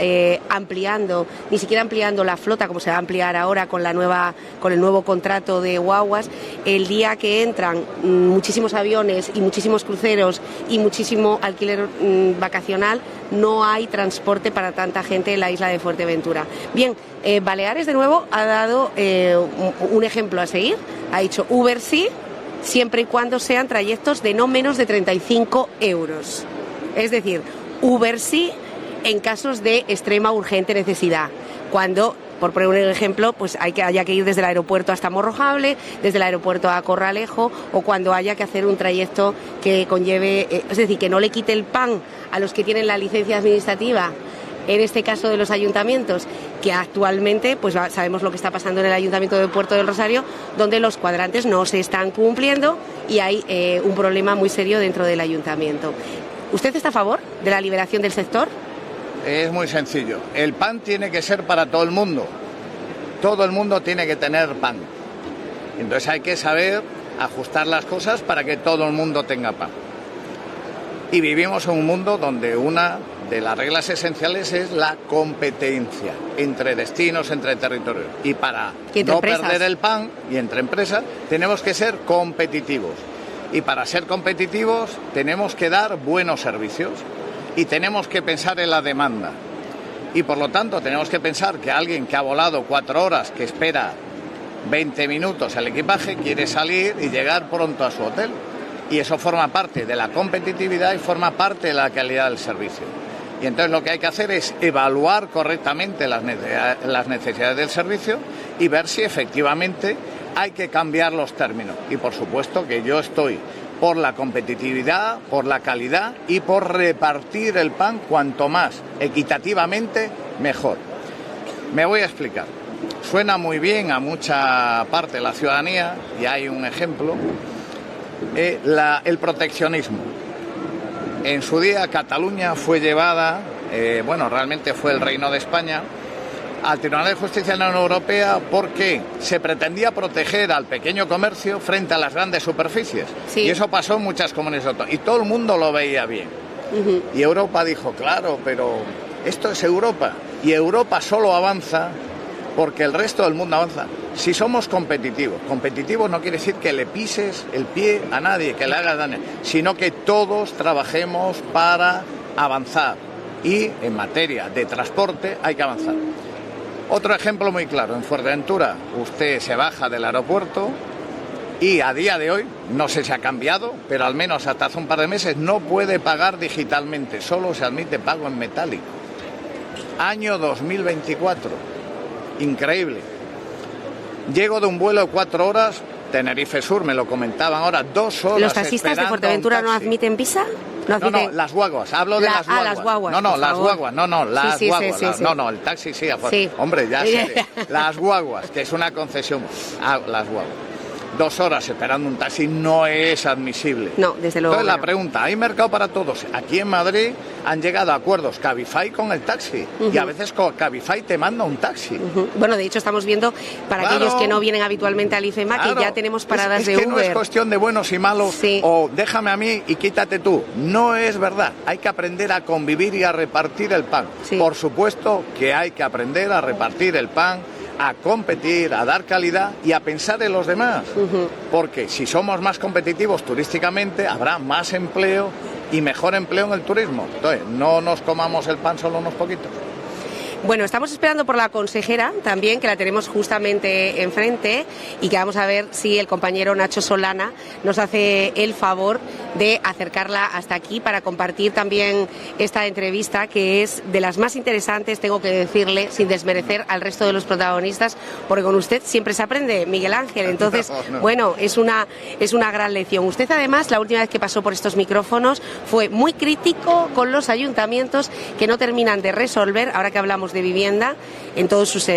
ampliando, ni siquiera ampliando la flota como se va a ampliar ahora con el nuevo contrato de guaguas, el día que entran muchísimos aviones y muchísimos cruceros y muchísimo alquiler vacacional, no hay transporte para tanta gente en la isla de Fuerteventura. Bien, Baleares de nuevo ha dado un ejemplo a seguir, ha dicho Uber sí, siempre y cuando sean trayectos de no menos de 35 euros. Es decir, Uber sí en casos de extrema urgente necesidad, cuando, por poner un ejemplo, pues haya que ir desde el aeropuerto hasta Morrojable, desde el aeropuerto a Corralejo, o cuando haya que hacer un trayecto que conlleve, es decir, que no le quite el pan a los que tienen la licencia administrativa, en este caso de los ayuntamientos, que actualmente pues sabemos lo que está pasando en el Ayuntamiento de Puerto del Rosario, donde los cuadrantes no se están cumpliendo y hay un problema muy serio dentro del ayuntamiento. ¿Usted está a favor de la liberación del sector? Es muy sencillo. El pan tiene que ser para todo el mundo. Todo el mundo tiene que tener pan. Entonces hay que saber ajustar las cosas para que todo el mundo tenga pan. Y vivimos en un mundo donde una de las reglas esenciales es la competencia entre destinos, entre territorios. Y para no perder el pan, y entre empresas, tenemos que ser competitivos. Y para ser competitivos tenemos que dar buenos servicios. Y tenemos que pensar en la demanda. Y por lo tanto tenemos que pensar que alguien que ha volado 4 horas, que espera 20 minutos el equipaje, quiere salir y llegar pronto a su hotel. Y eso forma parte de la competitividad y forma parte de la calidad del servicio. Y entonces lo que hay que hacer es evaluar correctamente las necesidades del servicio y ver si efectivamente hay que cambiar los términos. Y por supuesto que yo estoy por la competitividad, por la calidad y por repartir el pan cuanto más equitativamente, mejor. Me voy a explicar. Suena muy bien a mucha parte de la ciudadanía, y hay un ejemplo, el proteccionismo. En su día Cataluña fue llevada, realmente fue el Reino de España, al Tribunal de Justicia de la Unión Europea porque se pretendía proteger al pequeño comercio frente a las grandes superficies. Sí. Y eso pasó en muchas comunidades autónomas. Y todo el mundo lo veía bien. Y Europa dijo, claro, pero esto es Europa. Y Europa solo avanza porque el resto del mundo avanza. Si somos competitivos. Competitivos no quiere decir que le pises el pie a nadie, que le hagas daño, sino que todos trabajemos para avanzar. Y en materia de transporte hay que avanzar. Otro ejemplo muy claro, en Fuerteventura usted se baja del aeropuerto y a día de hoy, no sé si ha cambiado, pero al menos hasta hace un par de meses no puede pagar digitalmente, solo se admite pago en metálico. Año 2024, increíble. Llego de un vuelo de 4 horas, Tenerife Sur, me lo comentaban ahora, 2 horas. ¿Los taxistas de Fuerteventura no admiten visa? No, las guaguas, hablo de las guaguas. Las guaguas. No, las guaguas, las guaguas. Sí. No, el taxi sí. Hombre, ya sé. Las guaguas, que es una concesión. Las guaguas. 2 horas esperando un taxi no es admisible. No, desde luego. Entonces la pregunta, ¿hay mercado para todos? Aquí en Madrid han llegado a acuerdos Cabify con el taxi y a veces Cabify te manda un taxi. Bueno, de hecho estamos viendo para aquellos que no vienen habitualmente al IFEMA que ya tenemos paradas de Uber. No es cuestión de buenos y malos o déjame a mí y quítate tú. No es verdad. Hay que aprender a convivir y a repartir el pan. Por supuesto que hay que aprender a repartir el pan, a competir, a dar calidad y a pensar en los demás. Porque si somos más competitivos turísticamente, habrá más empleo y mejor empleo en el turismo. Entonces, no nos comamos el pan solo unos poquitos. Bueno, estamos esperando por la consejera también, que la tenemos justamente enfrente, y que vamos a ver si el compañero Nacho Solana nos hace el favor de acercarla hasta aquí para compartir también esta entrevista, que es de las más interesantes, tengo que decirle, sin desmerecer al resto de los protagonistas, porque con usted siempre se aprende, Miguel Ángel. Entonces, bueno, es una gran lección. Usted, además, la última vez que pasó por estos micrófonos, fue muy crítico con los ayuntamientos que no terminan de resolver, ahora que hablamos de vivienda, en todas sus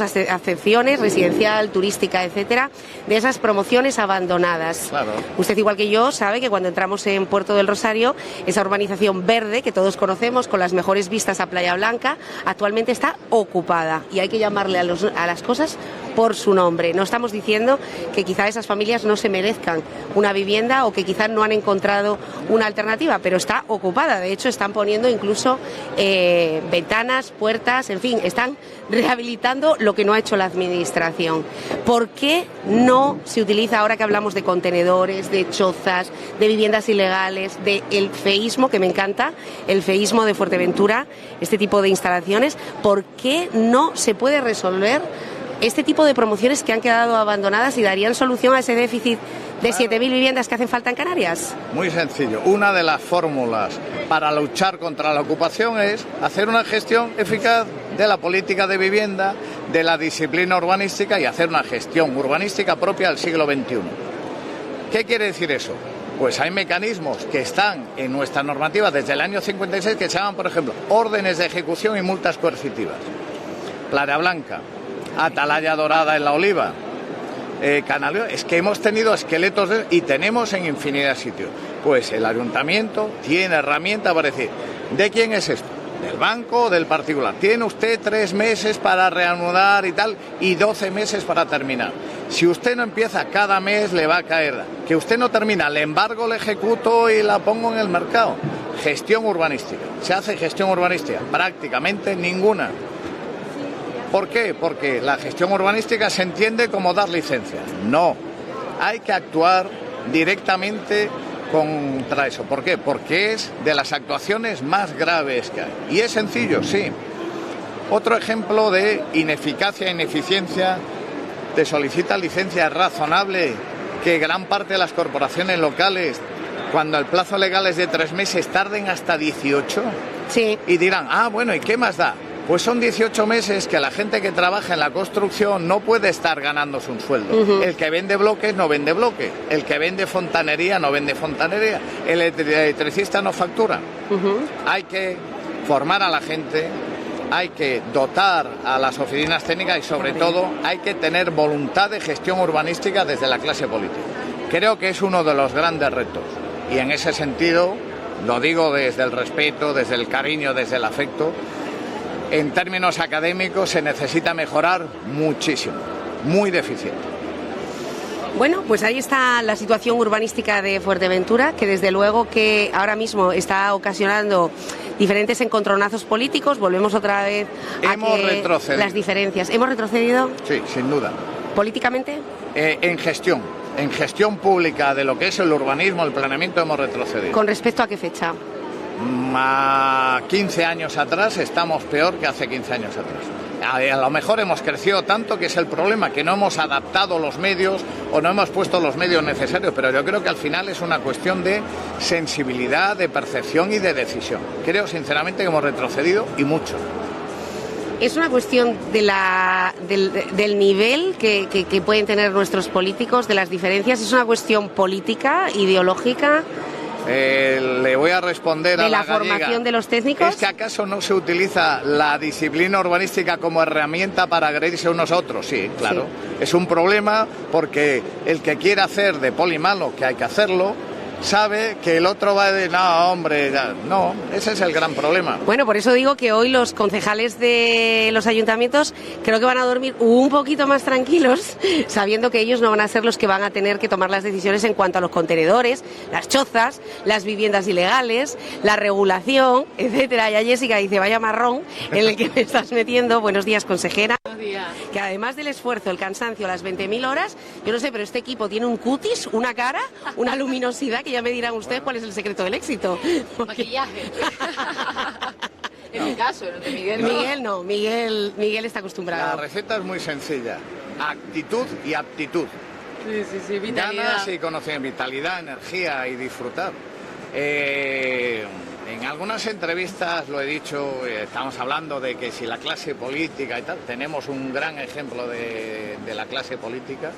acepciones, residencial, turística, etcétera, de esas promociones abandonadas. Claro. Usted, igual que yo, sabe que cuando entramos en Puerto del Rosario, esa urbanización verde que todos conocemos, con las mejores vistas a Playa Blanca, actualmente está ocupada, y hay que llamarle a las cosas por su nombre. No estamos diciendo que quizá esas familias no se merezcan una vivienda o que quizá no han encontrado una alternativa, pero está ocupada. De hecho, están poniendo incluso ventanas, puertas, en fin, están rehabilitando lo que no ha hecho la administración. ¿Por qué no se utiliza, ahora que hablamos de contenedores, de chozas, de viviendas ilegales, del feísmo, que me encanta, el feísmo de Fuerteventura, este tipo de instalaciones, por qué no se puede resolver este tipo de promociones que han quedado abandonadas y darían solución a ese déficit de 7.000 viviendas que hacen falta en Canarias? Muy sencillo. Una de las fórmulas para luchar contra la ocupación es hacer una gestión eficaz de la política de vivienda, de la disciplina urbanística, y hacer una gestión urbanística propia del siglo XXI. ¿Qué quiere decir eso? Pues hay mecanismos que están en nuestra normativa desde el año 56 que se llaman, por ejemplo, órdenes de ejecución y multas coercitivas. Playa Blanca, Atalaya Dorada en La Oliva, Canaleo, es que hemos tenido esqueletos y tenemos en infinidad de sitios. Pues el ayuntamiento tiene herramienta para decir, ¿de quién es esto? ¿Del banco o del particular? Tiene usted 3 meses para reanudar y tal, y 12 meses para terminar. Si usted no empieza, cada mes le va a caer. Que usted no termina, le embargo, le ejecuto y la pongo en el mercado. Gestión urbanística. ¿Se hace gestión urbanística? Prácticamente ninguna. ¿Por qué? Porque la gestión urbanística se entiende como dar licencias. No, hay que actuar directamente contra eso. ¿Por qué? Porque es de las actuaciones más graves que hay. Y es sencillo, sí. Otro ejemplo de ineficacia e ineficiencia, te solicita licencia razonable, que gran parte de las corporaciones locales, cuando el plazo legal es de 3 meses, tarden hasta 18. Sí. Y dirán, bueno, ¿y qué más da? Pues son 18 meses que la gente que trabaja en la construcción no puede estar ganándose un sueldo. El que vende bloques no vende bloques, el que vende fontanería no vende fontanería, el electricista no factura. Hay que formar a la gente, hay que dotar a las oficinas técnicas y sobre todo hay que tener voluntad de gestión urbanística desde la clase política. Creo que es uno de los grandes retos y en ese sentido, lo digo desde el respeto, desde el cariño, desde el afecto. En términos académicos se necesita mejorar muchísimo, muy deficiente. Bueno, pues ahí está la situación urbanística de Fuerteventura, que desde luego que ahora mismo está ocasionando diferentes encontronazos políticos. Volvemos otra vez a las diferencias. ¿Hemos retrocedido? Sí, sin duda. ¿Políticamente? En gestión pública de lo que es el urbanismo, el planeamiento, hemos retrocedido. ¿Con respecto a qué fecha? A 15 años atrás estamos peor que hace 15 años atrás. A lo mejor hemos crecido tanto, que es el problema, que no hemos adaptado los medios o no hemos puesto los medios necesarios, pero yo creo que al final es una cuestión de sensibilidad, de percepción y de decisión. Creo sinceramente que hemos retrocedido y mucho. ¿Es una cuestión del nivel que pueden tener nuestros políticos, de las diferencias? ¿Es una cuestión política, ideológica? Le voy a responder a la formación gallega. De los técnicos. ¿Es que acaso no se utiliza la disciplina urbanística como herramienta para agredirse unos a otros? Sí, claro. Sí. Es un problema porque el que quiere hacer de poli malo, que hay que hacerlo, sabe que el otro va a decir, no, hombre, no, ese es el gran problema. Bueno, por eso digo que hoy los concejales de los ayuntamientos creo que van a dormir un poquito más tranquilos, sabiendo que ellos no van a ser los que van a tener que tomar las decisiones en cuanto a los contenedores, las chozas, las viviendas ilegales, la regulación, etcétera. Ya Jessica dice, vaya marrón en el que me estás metiendo. Buenos días, consejera. Buenos días. Que además del esfuerzo, el cansancio, las 20.000 horas, yo no sé, pero este equipo tiene un cutis, una cara, una luminosidad que ya me dirán ustedes cuál es el secreto del éxito. Maquillaje. En mi caso, en el de Miguel. Miguel está acostumbrado. La receta es muy sencilla: actitud y aptitud. Sí, vitalidad. Ganas y conocimiento, vitalidad, energía y disfrutar. En algunas entrevistas lo he dicho, estamos hablando de que si la clase política y tal, tenemos un gran ejemplo de la clase política,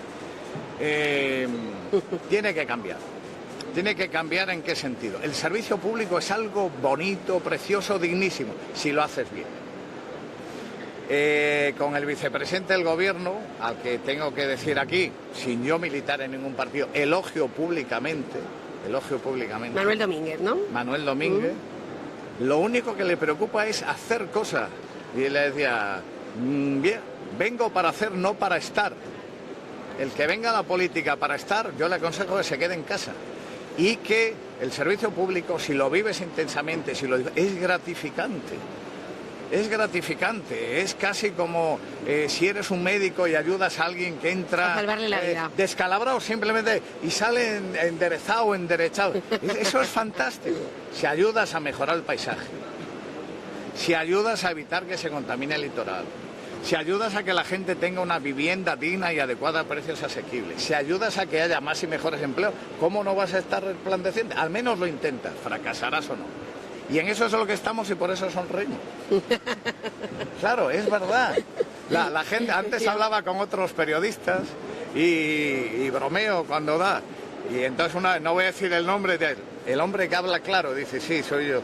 tiene que cambiar. Tiene que cambiar. ¿En qué sentido? El servicio público es algo bonito, precioso, dignísimo, si lo haces bien. Con el vicepresidente del gobierno, al que tengo que decir aquí, sin yo militar en ningún partido, elogio públicamente. Manuel Domínguez, ¿no? Manuel Domínguez. Lo único que le preocupa es hacer cosas. Y le decía, bien, vengo para hacer, no para estar. El que venga a la política para estar, yo le aconsejo que se quede en casa. Y que el servicio público, si lo vives intensamente, es gratificante. Es gratificante, es casi como si eres un médico y ayudas a alguien que entra a salvarle la vida, descalabrado simplemente y sale enderezado, enderechado. Eso es fantástico. Si ayudas a mejorar el paisaje, si ayudas a evitar que se contamine el litoral, si ayudas a que la gente tenga una vivienda digna y adecuada a precios asequibles, si ayudas a que haya más y mejores empleos, ¿cómo no vas a estar resplandeciente? Al menos lo intentas, fracasarás o no. Y en eso es lo que estamos y por eso sonreímos. Claro, es verdad. La gente, antes hablaba con otros periodistas y bromeo cuando da. Y entonces no voy a decir el nombre, el hombre que habla claro, dice, sí, soy yo.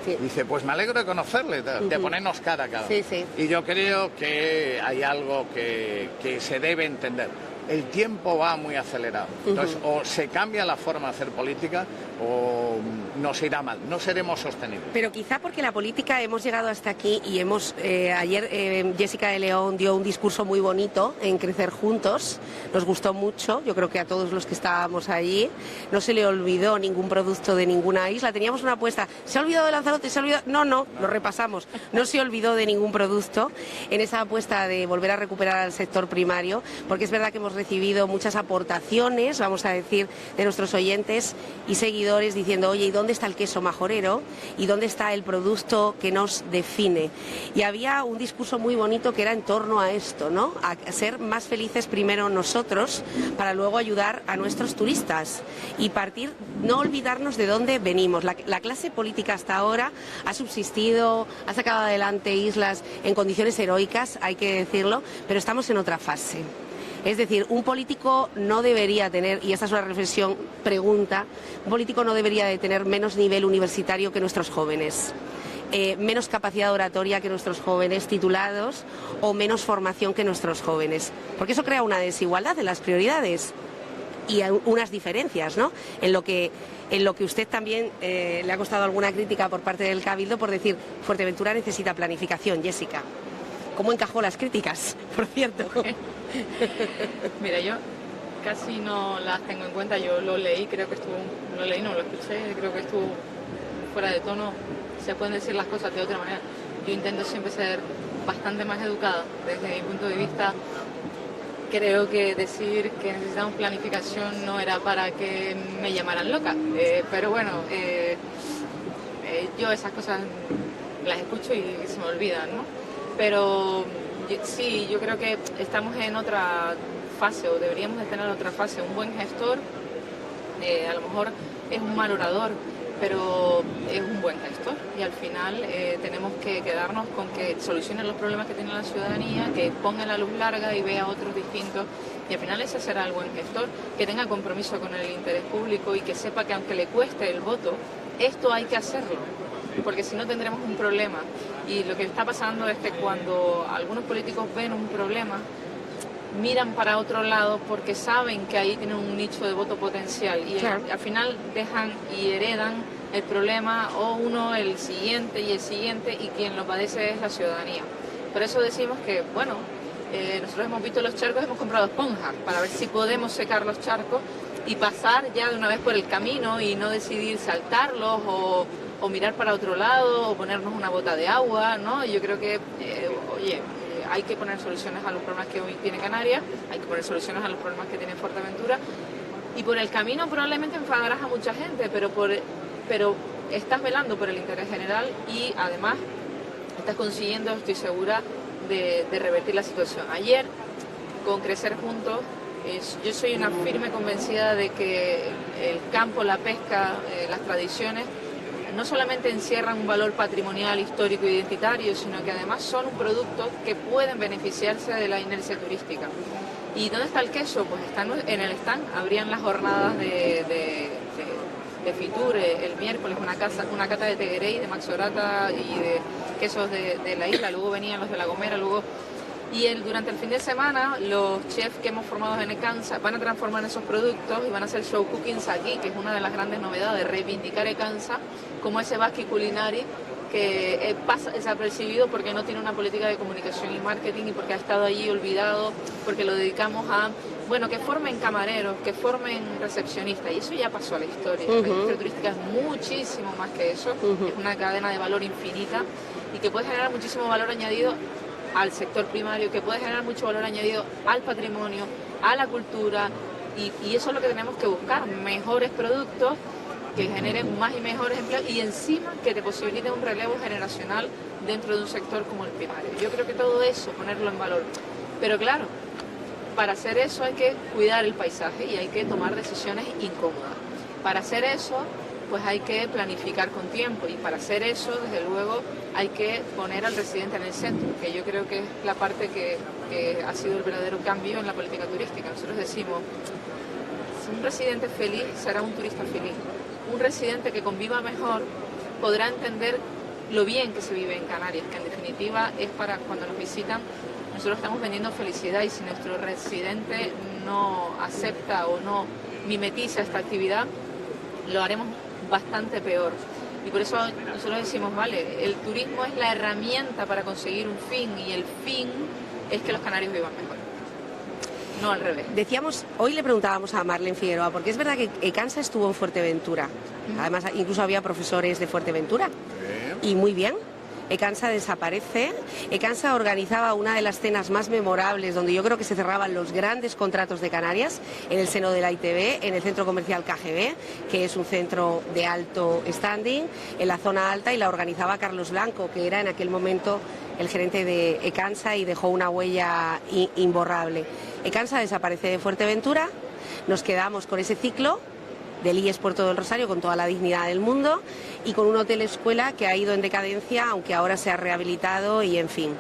Sí. Dice, pues me alegro de conocerle, de ponernos cara a cara. Sí, sí. Y yo creo que hay algo que se debe entender. El tiempo va muy acelerado. Entonces, o se cambia la forma de hacer política o nos irá mal, no seremos sostenibles. Pero quizá porque la política hemos llegado hasta aquí y ayer Jessica de León dio un discurso muy bonito en Crecer Juntos, nos gustó mucho, yo creo que a todos los que estábamos allí, no se le olvidó ningún producto de ninguna isla, teníamos una apuesta, ¿se ha olvidado de Lanzarote? ¿Se ha olvidado? No, lo repasamos, no se olvidó de ningún producto en esa apuesta de volver a recuperar al sector primario, porque es verdad que hemos recibido muchas aportaciones, vamos a decir, de nuestros oyentes y seguidores diciendo, oye, ¿y dónde está el queso majorero? ¿Y dónde está el producto que nos define? Y había un discurso muy bonito que era en torno a esto, ¿no? A ser más felices primero nosotros para luego ayudar a nuestros turistas y partir, no olvidarnos de dónde venimos. La clase política hasta ahora ha subsistido, ha sacado adelante islas en condiciones heroicas, hay que decirlo, pero estamos en otra fase. Es decir, un político no debería tener, y esta es una reflexión, pregunta, un político no debería de tener menos nivel universitario que nuestros jóvenes, menos capacidad oratoria que nuestros jóvenes titulados o menos formación que nuestros jóvenes, porque eso crea una desigualdad en las prioridades y unas diferencias, ¿no? En lo que usted también le ha costado alguna crítica por parte del Cabildo por decir, Fuerteventura necesita planificación, Jessica. ¿Cómo encajó las críticas, por cierto? Mira, yo casi no las tengo en cuenta, yo lo leí, creo que estuvo, lo leí, no lo escuché, creo que estuvo fuera de tono, se pueden decir las cosas de otra manera. Yo intento siempre ser bastante más educada desde mi punto de vista. Creo que decir que necesitamos planificación no era para que me llamaran loca, pero bueno, yo esas cosas las escucho y se me olvidan, ¿no? Pero sí, yo creo que estamos en otra fase o deberíamos de tener otra fase. Un buen gestor a lo mejor es un mal orador, pero es un buen gestor y al final tenemos que quedarnos con que solucione los problemas que tiene la ciudadanía, que ponga la luz larga y vea otros distintos y al final ese será el buen gestor, que tenga compromiso con el interés público y que sepa que aunque le cueste el voto, esto hay que hacerlo, porque si no tendremos un problema. Y lo que está pasando es que cuando algunos políticos ven un problema, miran para otro lado porque saben que ahí tienen un nicho de voto potencial y claro, al final dejan y heredan el problema o uno, el siguiente y el siguiente, y quien lo padece es la ciudadanía. Por eso decimos que, bueno, nosotros hemos visto los charcos, hemos comprado esponjas para ver si podemos secar los charcos y pasar ya de una vez por el camino y no decidir saltarlos o mirar para otro lado o ponernos una bota de agua, ¿no? Yo creo que, oye, hay que poner soluciones a los problemas que hoy tiene Canarias, hay que poner soluciones a los problemas que tiene Fuerteventura, y por el camino probablemente enfadarás a mucha gente, pero estás velando por el interés general y además estás consiguiendo, estoy segura, de revertir la situación. Ayer, con Crecer Juntos, yo soy una firme convencida de que el campo, la pesca, las tradiciones, no solamente encierran un valor patrimonial, histórico e identitario, sino que además son un producto que pueden beneficiarse de la inercia turística. ¿Y dónde está el queso? Pues están en el stand. Habrían las jornadas de Fitur el miércoles, una cata de Teguerey, de Maxorata y de quesos de la isla. Luego venían los de La Gomera, y durante el fin de semana los chefs que hemos formado en Ecansa van a transformar esos productos y van a hacer show cookings aquí, que es una de las grandes novedades, reivindicar Ecansa como ese basque culinari que pasa desapercibido porque no tiene una política de comunicación y marketing y porque ha estado allí olvidado, porque lo dedicamos a, bueno, que formen camareros, que formen recepcionistas, y eso ya pasó a la historia. La industria turística es muchísimo más que eso, es una cadena de valor infinita y que puede generar muchísimo valor añadido al sector primario, que puede generar mucho valor añadido al patrimonio, a la cultura, y eso es lo que tenemos que buscar, mejores productos que generen más y mejores empleos y encima que te posibiliten un relevo generacional dentro de un sector como el primario. Yo creo que todo eso, ponerlo en valor. Pero claro, para hacer eso hay que cuidar el paisaje y hay que tomar decisiones incómodas. Para hacer eso, pues hay que planificar con tiempo y para hacer eso, desde luego, hay que poner al residente en el centro, que yo creo que es la parte que ha sido el verdadero cambio en la política turística. Nosotros decimos, si un residente feliz será un turista feliz. Un residente que conviva mejor podrá entender lo bien que se vive en Canarias, que en definitiva es para cuando nos visitan. Nosotros estamos vendiendo felicidad y si nuestro residente no acepta o no mimetiza esta actividad, lo haremos bastante peor. Y por eso nosotros decimos, vale, el turismo es la herramienta para conseguir un fin y el fin es que los canarios vivan mejor. No al revés. Decíamos, hoy le preguntábamos a Marlene Figueroa, porque es verdad que Ecansa estuvo en Fuerteventura. Además, incluso había profesores de Fuerteventura. Y muy bien. Ecansa desaparece. Ecansa organizaba una de las cenas más memorables, donde yo creo que se cerraban los grandes contratos de Canarias, en el seno de la ITV, en el centro comercial KGB, que es un centro de alto standing, en la zona alta, y la organizaba Carlos Blanco, que era en aquel momento el gerente de Ecansa y dejó una huella imborrable. Ecansa desaparece de Fuerteventura, nos quedamos con ese ciclo del IES Puerto del Rosario con toda la dignidad del mundo y con un hotel escuela que ha ido en decadencia, aunque ahora se ha rehabilitado y en fin.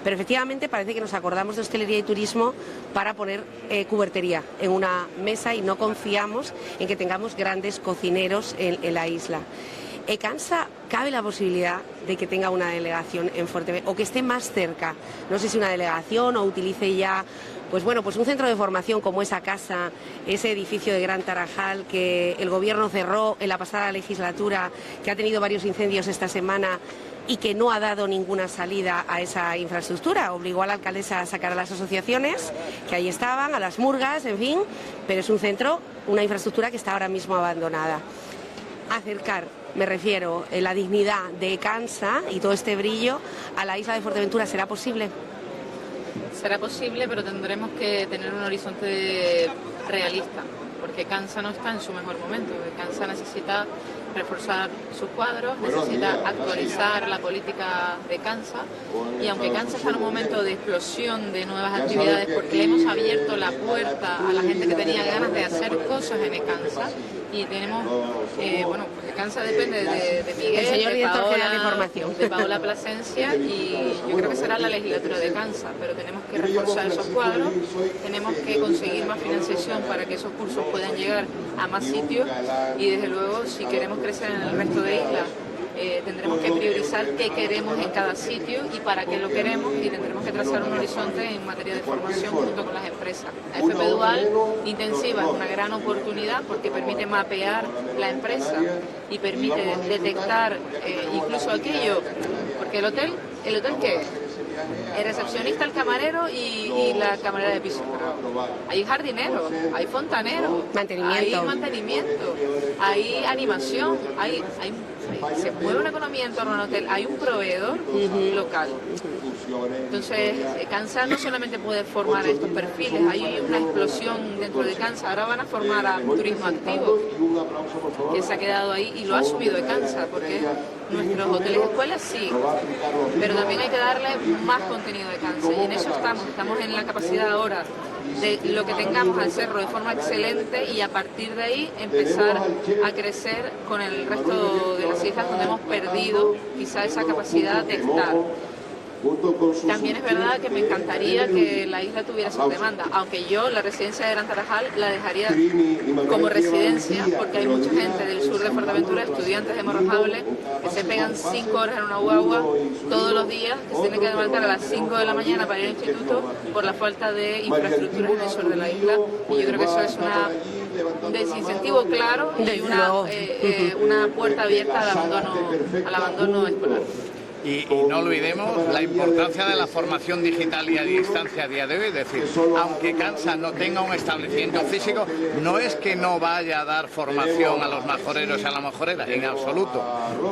Pero efectivamente parece que nos acordamos de hostelería y turismo para poner cubertería en una mesa y no confiamos en que tengamos grandes cocineros en la isla. Ecansa, ¿cabe la posibilidad de que tenga una delegación en Fuerteventura o que esté más cerca? No sé si una delegación o utilice ya pues un centro de formación como esa casa, ese edificio de Gran Tarajal que el gobierno cerró en la pasada legislatura, que ha tenido varios incendios esta semana y que no ha dado ninguna salida a esa infraestructura. Obligó a la alcaldesa a sacar a las asociaciones que ahí estaban, a las murgas, en fin, pero es un centro, una infraestructura que está ahora mismo abandonada. Acercar, me refiero, la dignidad de Ecansa y todo este brillo a la isla de Fuerteventura, ¿será posible? Será posible, pero tendremos que tener un horizonte realista, porque Ecansa no está en su mejor momento. Ecansa necesita reforzar sus cuadros, necesita actualizar la política de Ecansa, y aunque Ecansa está en un momento de explosión de nuevas actividades, porque le hemos abierto la puerta a la gente que tenía ganas de hacer cosas en Ecansa, y tenemos, pues Ecansa depende de Miguel, el señor director general de formación, de Paola Plasencia, y yo creo que será la legislatura de Ecansa, pero tenemos que reforzar esos cuadros, tenemos que conseguir más financiación para que esos cursos puedan llegar a más sitios, y desde luego si queremos crecer en el resto de islas, tendremos que priorizar qué queremos en cada sitio y para qué lo queremos, y tendremos que trazar un horizonte en materia de formación junto con las empresas. La FP Dual intensiva es una gran oportunidad porque permite mapear la empresa y permite detectar incluso aquello, porque el hotel ¿qué es? El recepcionista, el camarero y la camarera de piso. Hay jardineros, hay fontaneros, hay mantenimiento, hay animación, hay se mueve una economía en torno al hotel, hay un proveedor local. Entonces, Kansa no solamente puede formar estos perfiles, hay una explosión dentro de Kansa. Ahora van a formar a un turismo activo que se ha quedado ahí y lo ha asumido Kansa, porque nuestros hoteles y escuelas sí, pero también hay que darle más contenido de Kansa y en eso estamos en la capacidad ahora de lo que tengamos hacerlo de forma excelente y a partir de ahí empezar a crecer con el resto de las islas donde hemos perdido quizá esa capacidad de estar. También es verdad que me encantaría que la isla tuviera su demanda, aunque yo la residencia de Gran Tarajal la dejaría como residencia porque hay mucha gente del sur de Fuerteventura, estudiantes de Morrojable, que se pegan 5 horas en una guagua todos los días, que se tienen que levantar a las 5 de la mañana para ir al instituto por la falta de infraestructuras en el sur de la isla, y yo creo que eso es un desincentivo claro y una puerta abierta al abandono escolar. Y no olvidemos la importancia de la formación digital y a distancia a día de hoy. Es decir, aunque Kansa no tenga un establecimiento físico, no es que no vaya a dar formación a los majoreros y a la majorera, en absoluto.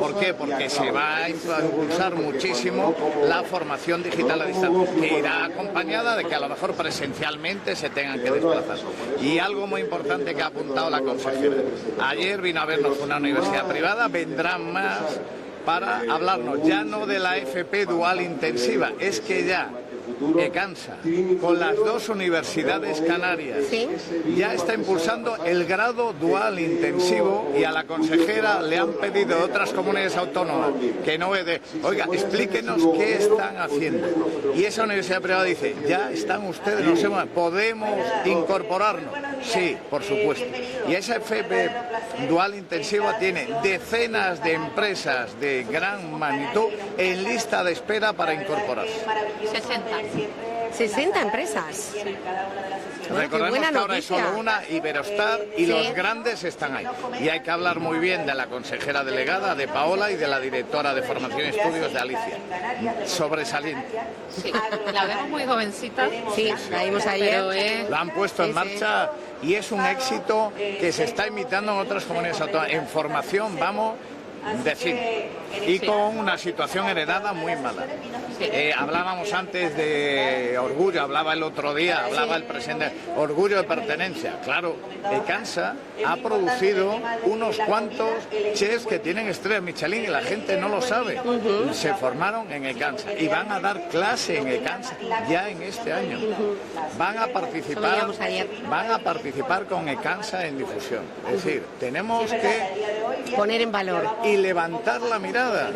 ¿Por qué? Porque se va a impulsar muchísimo la formación digital a distancia, que irá acompañada de que a lo mejor presencialmente se tengan que desplazar. Y algo muy importante que ha apuntado la consejera. Ayer vino a vernos una universidad privada, vendrán más para hablarnos ya no de la FP dual intensiva, es que ya Kansa, con las 2 universidades canarias, ya está impulsando el grado dual intensivo y a la consejera le han pedido otras comunidades autónomas que no es de, oiga, explíquenos qué están haciendo. Y esa universidad privada dice, ya están ustedes, no sé, ¿podemos incorporarnos? Sí, por supuesto. Y esa FP dual intensiva tiene decenas de empresas de gran magnitud en lista de espera para incorporarse. 60 empresas. Recordemos que ahora es solo una, Iberostar, y los grandes están ahí. Y hay que hablar muy bien de la consejera delegada, de Paola, y de la directora de Formación y Estudios, de Alicia. Sobresaliente. Sí, la vemos muy jovencita. Sí, la vimos ayer. La han puesto en marcha y es un éxito que se está imitando en otras comunidades autónomas. En formación vamos de fin y con una situación heredada muy mala. Hablábamos antes de orgullo, hablaba el otro día, hablaba el presidente, orgullo de pertenencia. Claro, Kansa ha producido unos cuantos chefs que tienen estrellas Michelin y la gente no lo sabe. Se formaron en Kansa y van a dar clase en Kansa ya en este año. Van a participar con Kansa en difusión. Es decir, tenemos que poner en valor y levantar la mirada.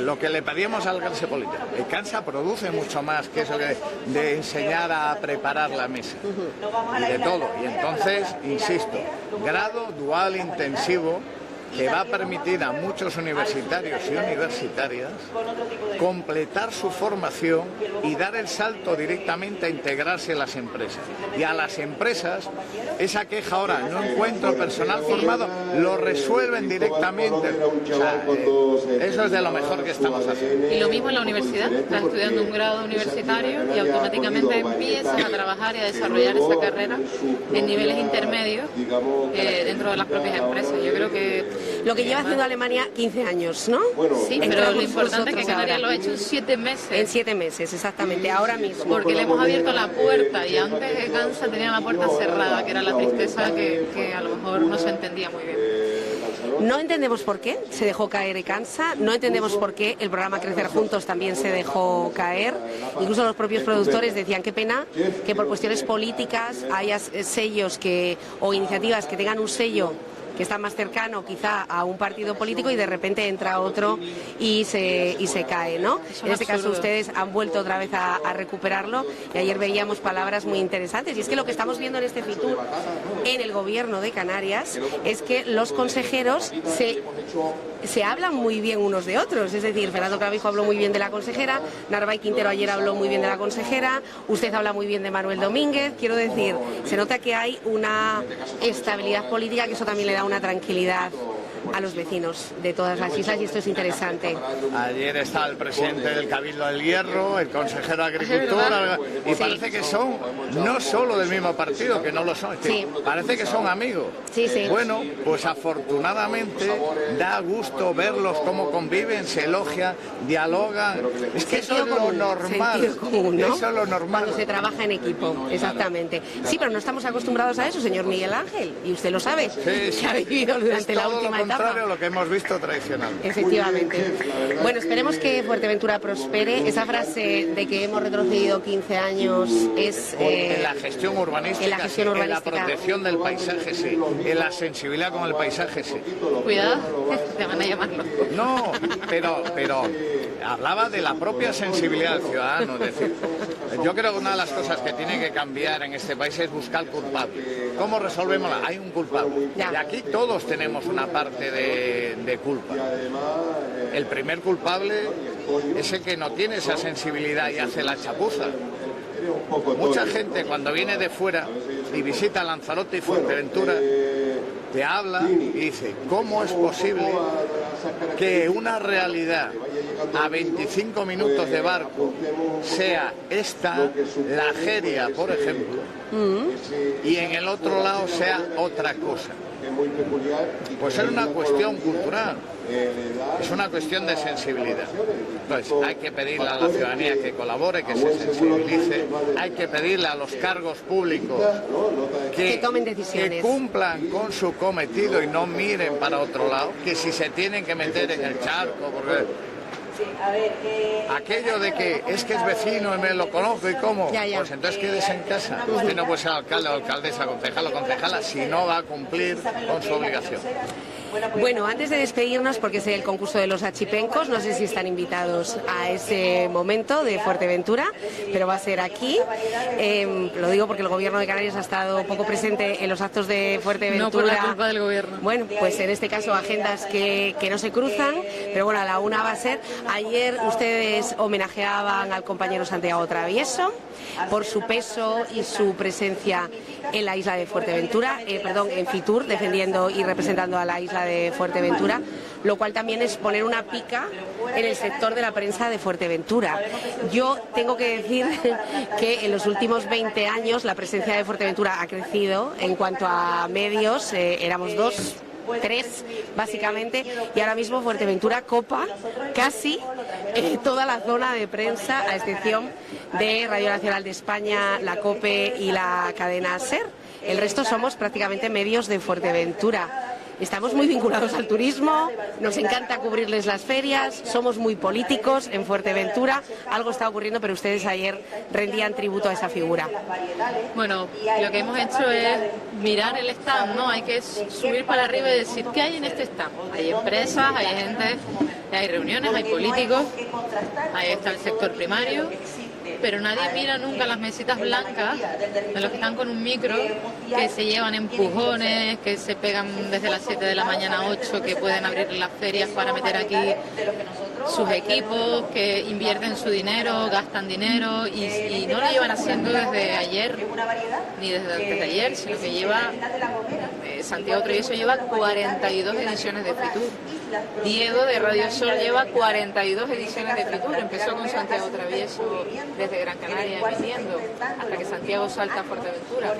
Lo que le pedíamos al Kansa-Polita. El Kansa produce mucho más que eso de enseñar a preparar la mesa. Y de todo. Y entonces, insisto, grado dual intensivo que va a permitir a muchos universitarios y universitarias completar su formación y dar el salto directamente a integrarse en las empresas. Y a las empresas, esa queja ahora, no encuentro personal formado, lo resuelven directamente. O sea, eso es de lo mejor que estamos haciendo. Y lo mismo en la universidad, estás estudiando un grado universitario y automáticamente empiezas a trabajar y a desarrollar esa carrera en niveles intermedios dentro de las propias empresas. Yo creo que lo que lleva haciendo Alemania 15 años, ¿no? Sí, pero lo importante es que Canarias lo ha hecho en 7 meses. En 7 meses, exactamente, ahora mismo. Porque le hemos abierto la puerta y antes de Kansa tenía la puerta cerrada, que era la tristeza que a lo mejor no se entendía muy bien. No entendemos por qué se dejó caer Kansa, no entendemos por qué el programa Crecer Juntos también se dejó caer. Incluso los propios productores decían qué pena que por cuestiones políticas haya sellos o iniciativas que tengan un sello que está más cercano quizá a un partido político y de repente entra otro y se cae, ¿no? En este caso ustedes han vuelto otra vez a recuperarlo y ayer veíamos palabras muy interesantes y es que lo que estamos viendo en este Fitur en el gobierno de Canarias es que los consejeros se hablan muy bien unos de otros, es decir, Fernando Clavijo habló muy bien de la consejera, Narváez Quintero ayer habló muy bien de la consejera, usted habla muy bien de Manuel Domínguez, quiero decir, se nota que hay una estabilidad política que eso también le da una tranquilidad a los vecinos de todas las islas, y esto es interesante. Ayer estaba el presidente del Cabildo del Hierro, el consejero de Agricultura, y parece que son no solo del mismo partido, que no lo son, parece que son amigos. Bueno, pues afortunadamente da gusto verlos cómo conviven, se elogian, dialogan. Es que eso es lo normal. Común, ¿no? Eso es lo normal. Cuando se trabaja en equipo, exactamente. Sí, pero no estamos acostumbrados a eso, señor Miguel Ángel, y usted lo sabe, que ha vivido durante la última etapa. Es todo lo contrario a lo que hemos visto tradicionalmente. Efectivamente. Bueno, esperemos que Fuerteventura prospere. Esa frase de que hemos retrocedido 15 años es... en la gestión urbanística, en la protección del paisaje, sí. En la sensibilidad con el paisaje, sí. Cuidado, te van a llamarlo. No, pero hablaba de la propia sensibilidad del ciudadano. Es decir, yo creo que una de las cosas que tiene que cambiar en este país es buscar culpable. ¿Cómo resolvemos? Hay un culpable. Y aquí todos tenemos una parte de culpa. El primer culpable es el que no tiene esa sensibilidad y hace la chapuza. Mucha gente cuando viene de fuera y visita Lanzarote y Fuerteventura te habla y dice, ¿cómo es posible que una realidad a 25 minutos de barco sea esta, la Argelia, por ejemplo, y en el otro lado sea otra cosa? Pues es una cuestión cultural, es una cuestión de sensibilidad. Entonces hay que pedirle a la ciudadanía que colabore, que se sensibilice, hay que pedirle a los cargos públicos que tomen decisiones, que cumplan con su cometido y no miren para otro lado, que si se tienen que meter en el charco, porque... aquello de que es vecino y me lo conozco y cómo, pues entonces quédese en casa. Usted no puede ser alcalde o alcaldesa, concejal o concejala si no va a cumplir con su obligación. Bueno, antes de despedirnos, porque es el concurso de los achipencos, no sé si están invitados a ese momento de Fuerteventura, pero va a ser aquí. Lo digo porque el Gobierno de Canarias ha estado poco presente en los actos de Fuerteventura. No por la culpa del Gobierno. Bueno, pues en este caso agendas que no se cruzan, pero bueno, a la una va a ser. Ayer ustedes homenajeaban al compañero Santiago Travieso por su peso y su presencia en la isla de Fuerteventura, en Fitur, defendiendo y representando a la isla de Fuerteventura, lo cual también es poner una pica en el sector de la prensa de Fuerteventura. Yo tengo que decir que en los últimos 20 años la presencia de Fuerteventura ha crecido en cuanto a medios, éramos 3 básicamente, y ahora mismo Fuerteventura copa casi toda la zona de prensa, a excepción de Radio Nacional de España, la COPE y la cadena SER. El resto somos prácticamente medios de Fuerteventura. Estamos muy vinculados al turismo, nos encanta cubrirles las ferias, somos muy políticos en Fuerteventura. Algo está ocurriendo, pero ustedes ayer rendían tributo a esa figura. Bueno, lo que hemos hecho es mirar el stand, ¿no? Hay que subir para arriba y decir, ¿qué hay en este stand? Hay empresas, hay gente, hay reuniones, hay políticos, ahí está el sector primario, pero nadie mira nunca las mesitas blancas de los que están con un micro, que se llevan empujones, que se pegan desde las 7 de la mañana a 8, que pueden abrir las ferias para meter aquí sus equipos, que invierten su dinero, gastan dinero y no lo llevan haciendo desde ayer, ni desde antes de ayer, sino que lleva, Santiago Travieso lleva 42 ediciones de Fitur. Diego de Radio Sol lleva 42 ediciones de Fitur. Empezó con Santiago Travieso desde Gran Canaria emitiendo hasta que Santiago salta a Fuerteventura.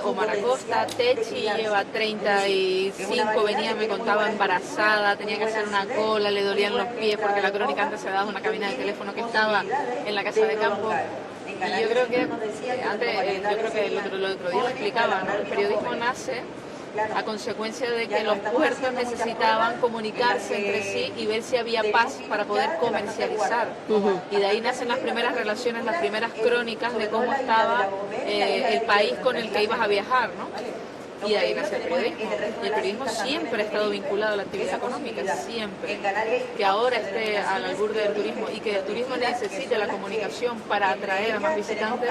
Omar Acosta, Techi lleva 35, venía, me contaba embarazada, tenía que hacer una cola, le dolían los pies porque la crónica antes se daba una cabina de teléfono que estaba en la casa de campo. Y yo creo que el otro día lo explicaba, ¿no? El periodismo nace a consecuencia de que los puertos necesitaban comunicarse entre sí y ver si había paz para poder comercializar. Y de ahí nacen las primeras relaciones, las primeras crónicas de cómo estaba el país con el que ibas a viajar, ¿no? Y de ahí nace el periodismo. Y el periodismo siempre ha estado vinculado a la actividad económica, siempre. Que ahora esté al albur del turismo y que el turismo necesite la comunicación para atraer a más visitantes,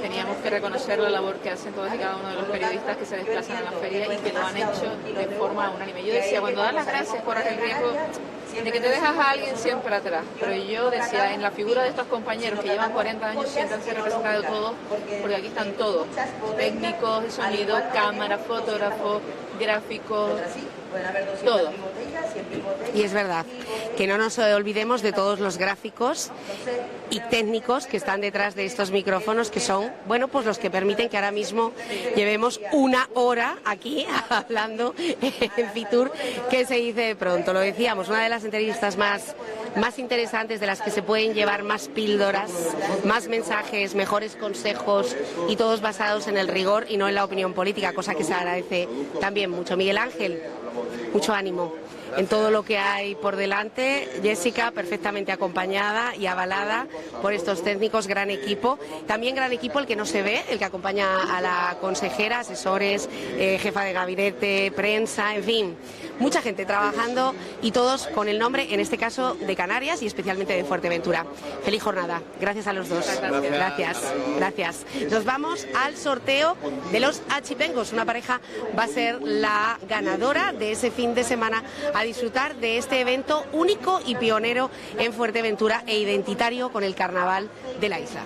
teníamos que reconocer la labor que hacen todos y cada uno de los periodistas que se desplazan a la feria y que lo han hecho de forma unánime. Yo decía, cuando dan las gracias, corres el riesgo de que te dejas a alguien siempre atrás. Pero yo decía, en la figura de estos compañeros que llevan 40 años, siéntanse representados todos, porque aquí están todos, técnicos de sonido, cámara, fotógrafos, gráficos, todo. Y es verdad, que no nos olvidemos de todos los gráficos y técnicos que están detrás de estos micrófonos, que son, bueno, pues los que permiten que ahora mismo llevemos una hora aquí hablando en Fitur, que se dice pronto. Lo decíamos, una de las entrevistas más interesantes, de las que se pueden llevar más píldoras, más mensajes, mejores consejos, y todos basados en el rigor y no en la opinión política, cosa que se agradece también mucho. Miguel Ángel, mucho ánimo en todo lo que hay por delante. Jessica, perfectamente acompañada y avalada por estos técnicos, gran equipo. También gran equipo el que no se ve, el que acompaña a la consejera, asesores, jefa de gabinete, prensa, en fin, mucha gente trabajando, y todos con el nombre, en este caso, de Canarias y especialmente de Fuerteventura. Feliz jornada. Gracias a los dos. Gracias. Nos vamos al sorteo de los achipengos. Una pareja va a ser la ganadora de ese fin de semana, a disfrutar de este evento único y pionero en Fuerteventura e identitario con el carnaval de la isla.